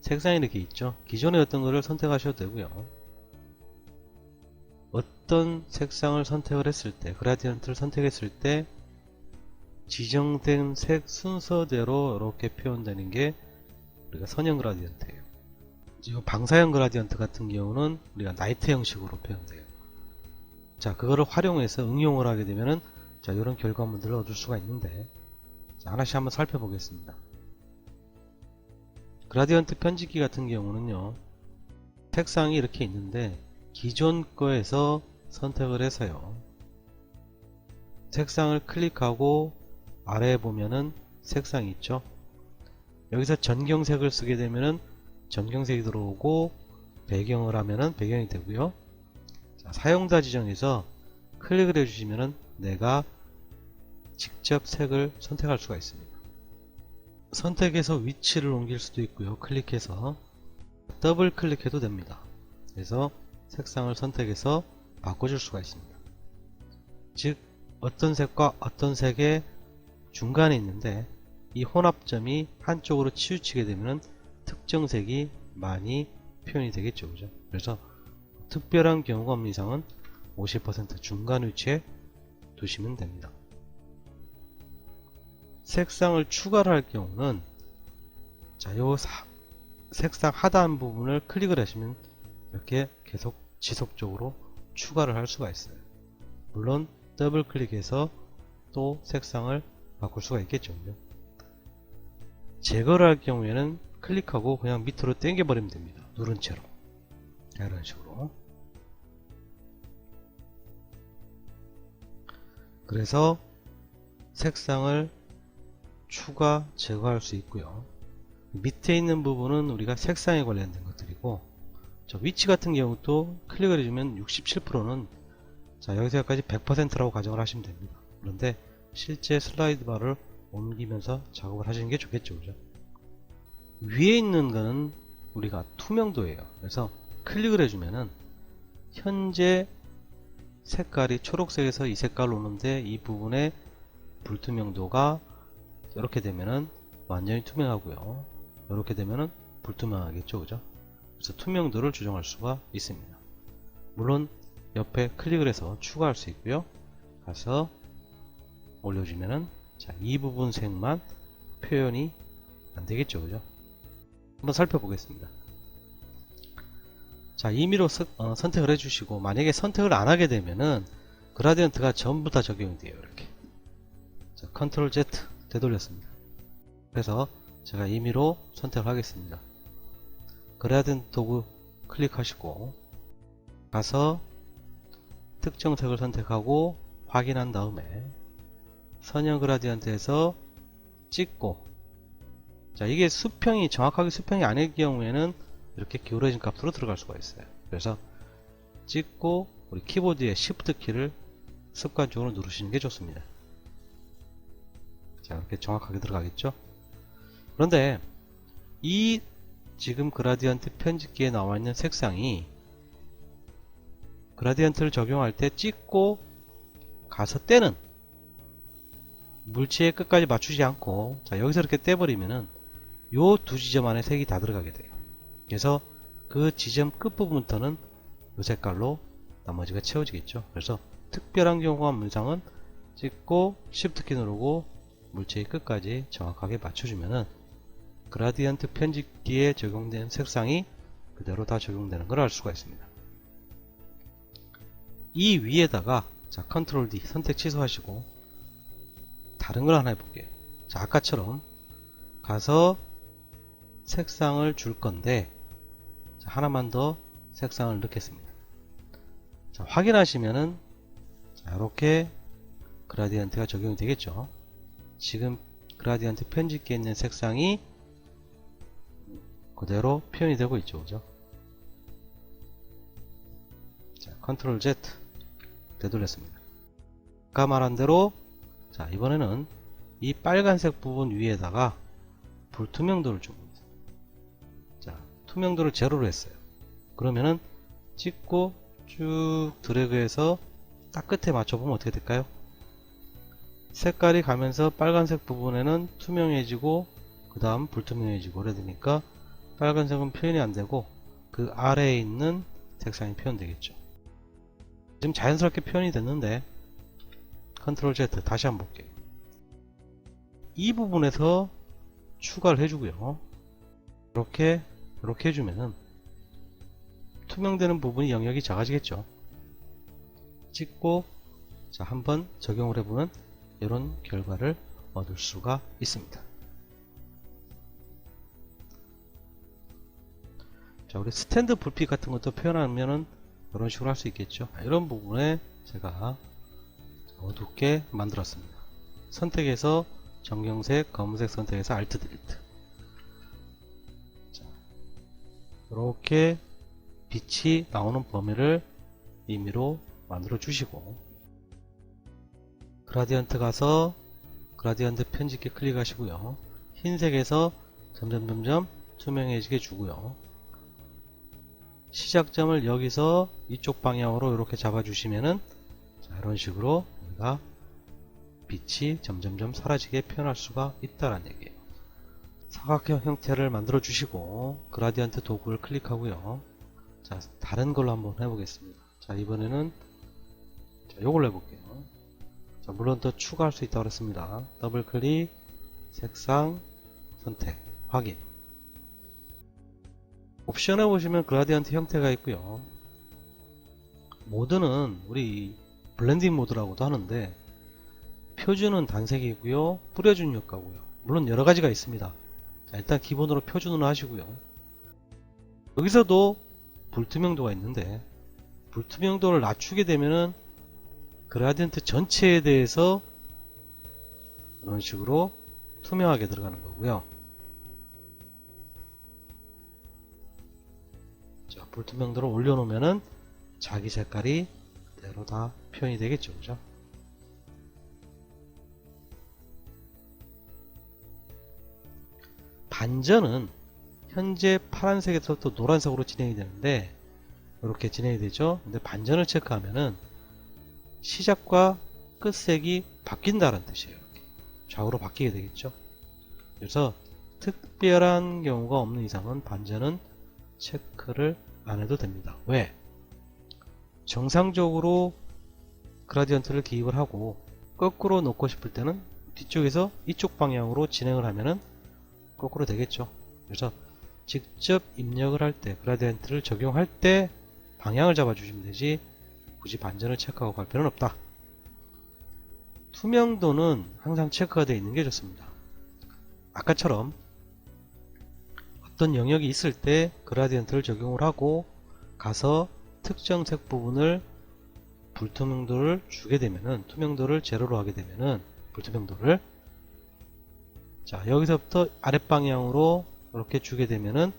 색상이 이렇게 있죠. 기존에 어떤 거를 선택하셔도 되고요. 어떤 색상을 선택을 했을 때, 그라디언트를 선택했을 때 지정된 색 순서대로 이렇게 표현되는 게 우리가 선형 그라디언트예요. 지금 방사형 그라디언트 같은 경우는 우리가 나이트 형식으로 표현돼요. 자, 그거를 활용해서 응용을 하게 되면은 자, 이런 결과물들을 얻을 수가 있는데, 자, 하나씩 한번 살펴보겠습니다. 그라디언트 편집기 같은 경우는요, 색상이 이렇게 있는데 기존 거에서 선택을 해서요, 색상을 클릭하고 아래에 보면은 색상이 있죠. 여기서 전경색을 쓰게 되면은 전경색이 들어오고 배경을 하면은 배경이 되고요. 자, 사용자 지정에서 클릭을 해주시면은 내가 직접 색을 선택할 수가 있습니다. 선택해서 위치를 옮길 수도 있고요. 클릭해서 더블 클릭해도 됩니다. 그래서 색상을 선택해서 바꿔줄 수가 있습니다. 즉 어떤 색과 어떤 색의 중간에 있는데 이 혼합점이 한쪽으로 치우치게 되면 특정 색이 많이 표현이 되겠죠, 그죠? 그래서 특별한 경우가 없는 이상은 50% 중간 위치에 두시면 됩니다. 색상을 추가를 할 경우는 자, 요 색상 하단 부분을 클릭을 하시면 이렇게 계속 지속적으로 추가를 할 수가 있어요. 물론 더블 클릭해서 또 색상을 바꿀 수가 있겠죠. 제거를 할 경우에는 클릭하고 그냥 밑으로 당겨 버리면 됩니다. 누른 채로. 이런 식으로. 그래서 색상을 추가 제거할 수 있고요. 밑에 있는 부분은 우리가 색상에 관련된 것들이고, 저 위치 같은 경우도 클릭을 해주면 67%는 자, 여기서까지 100%라고 가정을 하시면 됩니다. 그런데 실제 슬라이드 바를 옮기면서 작업을 하시는 게 좋겠죠, 그죠? 위에 있는 거는 우리가 투명도예요. 그래서 클릭을 해주면은 현재 색깔이 초록색에서 이 색깔로 오는데, 이 부분의 불투명도가 이렇게 되면은 완전히 투명하고요. 이렇게 되면은 불투명하겠죠, 그죠? 그래서 투명도를 조정할 수가 있습니다. 물론 옆에 클릭을 해서 추가할 수 있고요. 가서 올려주면은 자, 이 부분 색만 표현이 안 되겠죠, 그죠? 한번 살펴보겠습니다. 자, 임의로 선택을 해주시고, 만약에 선택을 안 하게 되면은 그라디언트가 전부 다 적용이 돼요. 이렇게. 자, 컨트롤 Z 되돌렸습니다. 그래서 제가 임의로 선택을 하겠습니다. 그라디언트 도구 클릭하시고 가서 특정 색을 선택하고 확인한 다음에 선형 그라디언트에서 찍고, 자, 이게 수평이 정확하게 수평이 아닐 경우에는 이렇게 기울어진 값으로 들어갈 수가 있어요. 그래서 찍고 우리 키보드의 Shift 키를 습관적으로 누르시는 게 좋습니다. 자, 이렇게 정확하게 들어가겠죠? 그런데 이 지금 그라디언트 편집기에 나와 있는 색상이 그라디언트를 적용할 때 찍고 가서 떼는 물체의 끝까지 맞추지 않고, 자, 여기서 이렇게 떼버리면은 요 두 지점 안에 색이 다 들어가게 돼요. 그래서 그 지점 끝부분부터는 요 색깔로 나머지가 채워지겠죠. 그래서 특별한 경우와 문상은 찍고 Shift 키 누르고 물체의 끝까지 정확하게 맞춰주면은 그라디언트 편집기에 적용된 색상이 그대로 다 적용되는 걸 알 수가 있습니다. 이 위에다가 자, 컨트롤 D 선택 취소하시고 다른 걸 하나 해볼게요. 자, 아까처럼 가서 색상을 줄 건데, 자, 하나만 더 색상을 넣겠습니다. 자, 확인하시면은 자, 이렇게 그라디언트가 적용이 되겠죠. 지금 그라디언트 편집기에 있는 색상이 그대로 표현이 되고 있죠, 그죠? 자, 컨트롤 Z 되돌렸습니다. 아까 말한 대로 자, 이번에는 이 빨간색 부분 위에다가 불투명도를 줍니다. 자, 투명도를 제로로 했어요. 그러면은 찍고 쭉 드래그해서 딱 끝에 맞춰보면 어떻게 될까요? 색깔이 가면서 빨간색 부분에는 투명해지고 그 다음 불투명해지고 그래 되니까 빨간색은 표현이 안되고 그 아래에 있는 색상이 표현되겠죠. 지금 자연스럽게 표현이 됐는데 컨트롤 Z 다시 한번 볼게요. 이 부분에서 추가를 해주고요. 이렇게 해주면은 투명되는 부분이 영역이 작아지겠죠. 찍고 자, 한번 적용을 해보면 이런 결과를 얻을 수가 있습니다. 자, 우리 스탠드 불빛 같은 것도 표현하면은 이런 식으로 할 수 있겠죠. 이런 부분에 제가 어둡게 만들었습니다. 선택해서 정경색, 검은색 선택해서 Alt Delete. 자, 이렇게 빛이 나오는 범위를 임의로 만들어 주시고, 그라디언트 가서 그라디언트 편집기 클릭하시고요. 흰색에서 점점 투명해지게 주고요. 시작점을 여기서 이쪽 방향으로 이렇게 잡아주시면은 자, 이런 식으로 우리가 빛이 점점 사라지게 표현할 수가 있다는 얘기예요. 사각형 형태를 만들어 주시고 그라디언트 도구를 클릭하고요. 자, 다른 걸로 한번 해보겠습니다. 자, 이번에는 자, 요걸로 해볼게요. 자, 물론 더 추가할 수 있다고 그랬습니다. 더블 클릭, 색상, 선택, 확인. 옵션에 보시면 그라디언트 형태가 있고요. 모드는 우리 블렌딩 모드라고도 하는데 표준은 단색이고요. 뿌려준 효과고요. 물론 여러가지가 있습니다. 자, 일단 기본으로 표준으로 하시고요. 여기서도 불투명도가 있는데 불투명도를 낮추게 되면은 그라디언트 전체에 대해서 이런 식으로 투명하게 들어가는 거고요. 자, 불투명도를 올려놓으면은 자기 색깔이 그대로 다 표현이 되겠죠, 그죠? 반전은 현재 파란색에서 또 노란색으로 진행이 되는데 이렇게 진행이 되죠. 근데 반전을 체크하면은 시작과 끝색이 바뀐다는 뜻이에요. 이렇게 좌우로 바뀌게 되겠죠. 그래서 특별한 경우가 없는 이상은 반전은 체크를 안 해도 됩니다. 왜? 정상적으로 그라디언트를 기입을 하고 거꾸로 놓고 싶을 때는 뒤쪽에서 이쪽 방향으로 진행을 하면은 거꾸로 되겠죠. 그래서 직접 입력을 할 때, 그라디언트를 적용할 때 방향을 잡아 주시면 되지 굳이 반전을 체크하고 갈 필요는 없다. 투명도는 항상 체크가 되어 있는 게 좋습니다. 아까처럼 어떤 영역이 있을 때 그라디언트를 적용을 하고 가서 특정 색 부분을 불투명도를 주게 되면은, 투명도를 제로로 하게 되면은 불투명도를, 자, 여기서부터 아랫방향으로 이렇게 주게 되면은,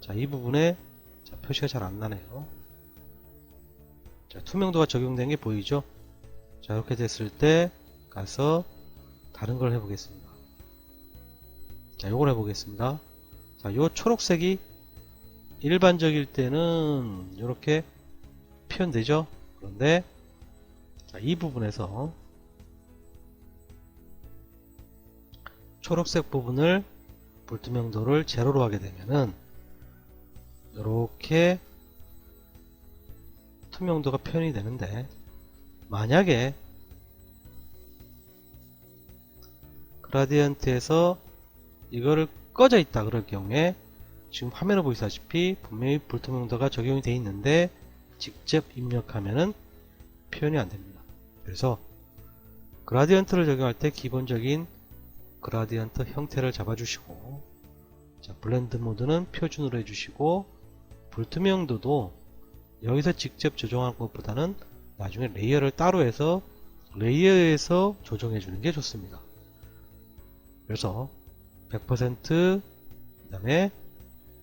자, 이 부분에, 자, 표시가 잘 안 나네요. 자, 투명도가 적용된 게 보이죠? 자, 이렇게 됐을 때 가서 다른 걸 해보겠습니다. 자, 요걸 해보겠습니다. 자, 요 초록색이 일반적일 때는 이렇게 표현되죠? 그런데 자, 이 부분에서 초록색 부분을 불투명도를 제로로 하게 되면은 이렇게 투명도가 표현이 되는데, 만약에 그라디언트에서 이거를 꺼져 있다 그럴 경우에 지금 화면에 보시다시피 분명히 불투명도가 적용이 되어 있는데 직접 입력하면은 표현이 안 됩니다. 그래서 그라디언트를 적용할 때 기본적인 그라디언트 형태를 잡아주시고, 자, 블렌드 모드는 표준으로 해주시고, 불투명도도 여기서 직접 조정하는 것보다는 나중에 레이어를 따로 해서 레이어에서 조정해 주는 게 좋습니다. 그래서 100%, 그 다음에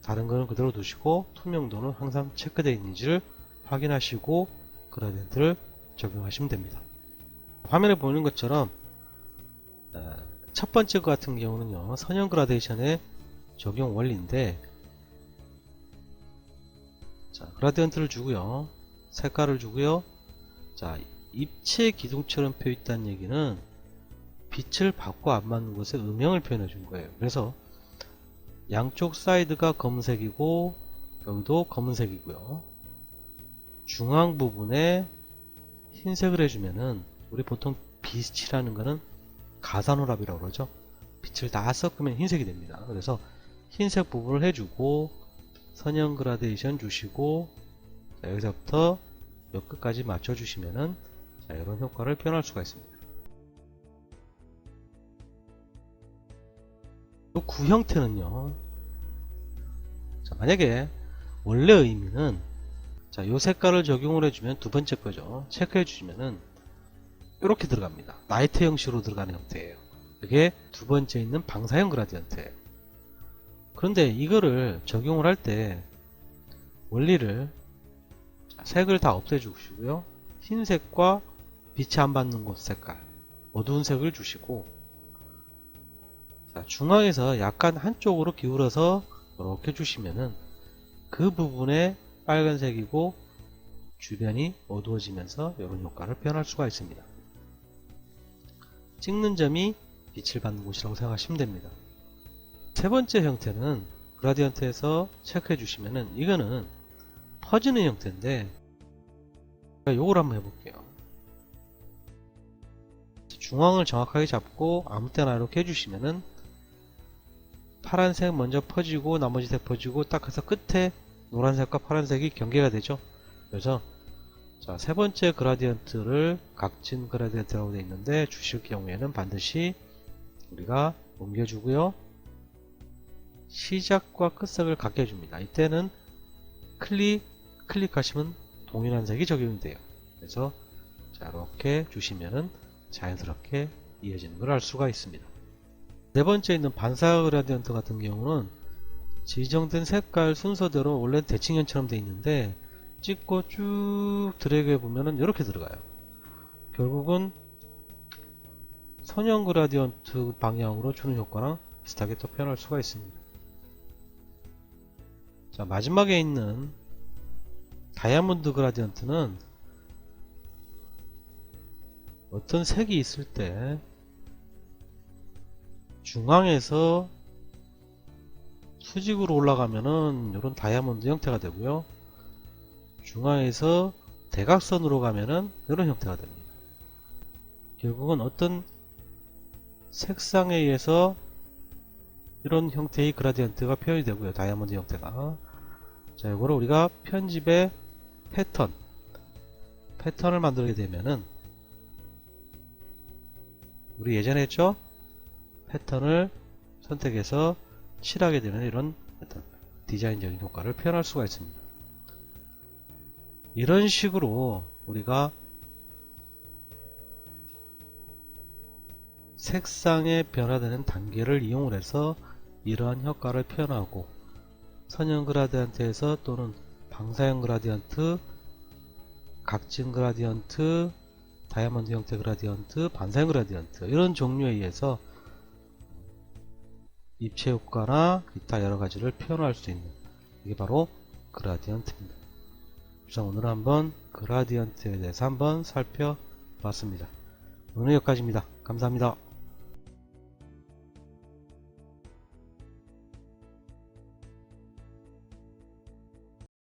다른 거는 그대로 두시고 투명도는 항상 체크되어 있는지를 확인하시고 그라디언트를 적용하시면 됩니다. 화면에 보이는 것처럼 첫 번째 것 같은 경우는요, 선형 그라데이션의 적용 원리인데, 자, 그라디언트를 주고요, 색깔을 주고요. 자, 입체 기둥처럼 펴 있다는 얘기는 빛을 받고 안 맞는 곳에 음영을 표현해 준 거예요. 그래서 양쪽 사이드가 검은색이고 여기도 검은색이고요. 중앙 부분에 흰색을 해주면은, 우리 보통 빛이라는 거는 가산호랍이라고 그러죠. 빛을 다 섞으면 흰색이 됩니다. 그래서 흰색 부분을 해주고 선형 그라데이션 주시고, 자, 여기서부터 몇 끝까지 맞춰주시면은, 자, 이런 효과를 표현할 수가 있습니다. 이 구 형태는요, 자, 만약에 원래 의미는, 자, 요 색깔을 적용을 해주면 두 번째 거죠. 체크해 주시면은 이렇게 들어갑니다. 나이트 형식으로 들어가는 형태예요. 그게 두 번째 있는 방사형 그라디언트예요. 그런데 이거를 적용을 할 때 원리를, 자, 색을 다 없애주시고요, 흰색과 빛이 안 받는 곳 색깔 어두운 색을 주시고, 자, 중앙에서 약간 한쪽으로 기울어서 이렇게 주시면은 그 부분에 빨간색이고 주변이 어두워지면서 이런 효과를 표현할 수가 있습니다. 찍는 점이 빛을 받는 곳이라고 생각하시면 됩니다. 세 번째 형태는 그라디언트에서 체크해 주시면은, 이거는 퍼지는 형태인데, 요걸 한번 해볼게요. 중앙을 정확하게 잡고 아무 때나 이렇게 해주시면은 파란색 먼저 퍼지고 나머지 색 퍼지고 딱 해서 끝에 노란색과 파란색이 경계가 되죠. 그래서, 자, 세 번째 그라디언트를 각진 그라디언트라고 되어 있는데 주실 경우에는 반드시 우리가 옮겨주고요, 시작과 끝색을 같게 해줍니다. 이때는 클릭하시면 동일한 색이 적용이 돼요. 그래서 자, 이렇게 주시면은 자연스럽게 이어지는 걸 알 수가 있습니다. 네 번째 있는 반사 그라디언트 같은 경우는 지정된 색깔 순서대로 원래 대칭연처럼 되어 있는데 찍고 쭉 드래그 해보면은 이렇게 들어가요. 결국은 선형 그라디언트 방향으로 주는 효과랑 비슷하게 또 표현할 수가 있습니다. 자, 마지막에 있는 다이아몬드 그라디언트는 어떤 색이 있을 때 중앙에서 수직으로 올라가면은 이런 다이아몬드 형태가 되고요. 중앙에서 대각선으로 가면은 이런 형태가 됩니다. 결국은 어떤 색상에 의해서 이런 형태의 그라디언트가 표현이 되고요. 다이아몬드 형태가. 자, 이거를 우리가 편집의 패턴을 만들게 되면은 우리 예전에 했죠? 패턴을 선택해서 칠하게 되는 이런 어떤 디자인적인 효과를 표현할 수가 있습니다. 이런 식으로 우리가 색상의 변화되는 단계를 이용을 해서 이러한 효과를 표현하고 선형 그라디언트에서 또는 방사형 그라디언트, 각진 그라디언트, 다이아몬드 형태 그라디언트, 반사형 그라디언트 이런 종류에 의해서 입체 효과나 기타 여러가지를 표현할 수 있는 이게 바로 그라디언트입니다. 그래서 오늘 한번 그라디언트에 대해서 한번 살펴봤습니다. 오늘 여기까지입니다. 감사합니다.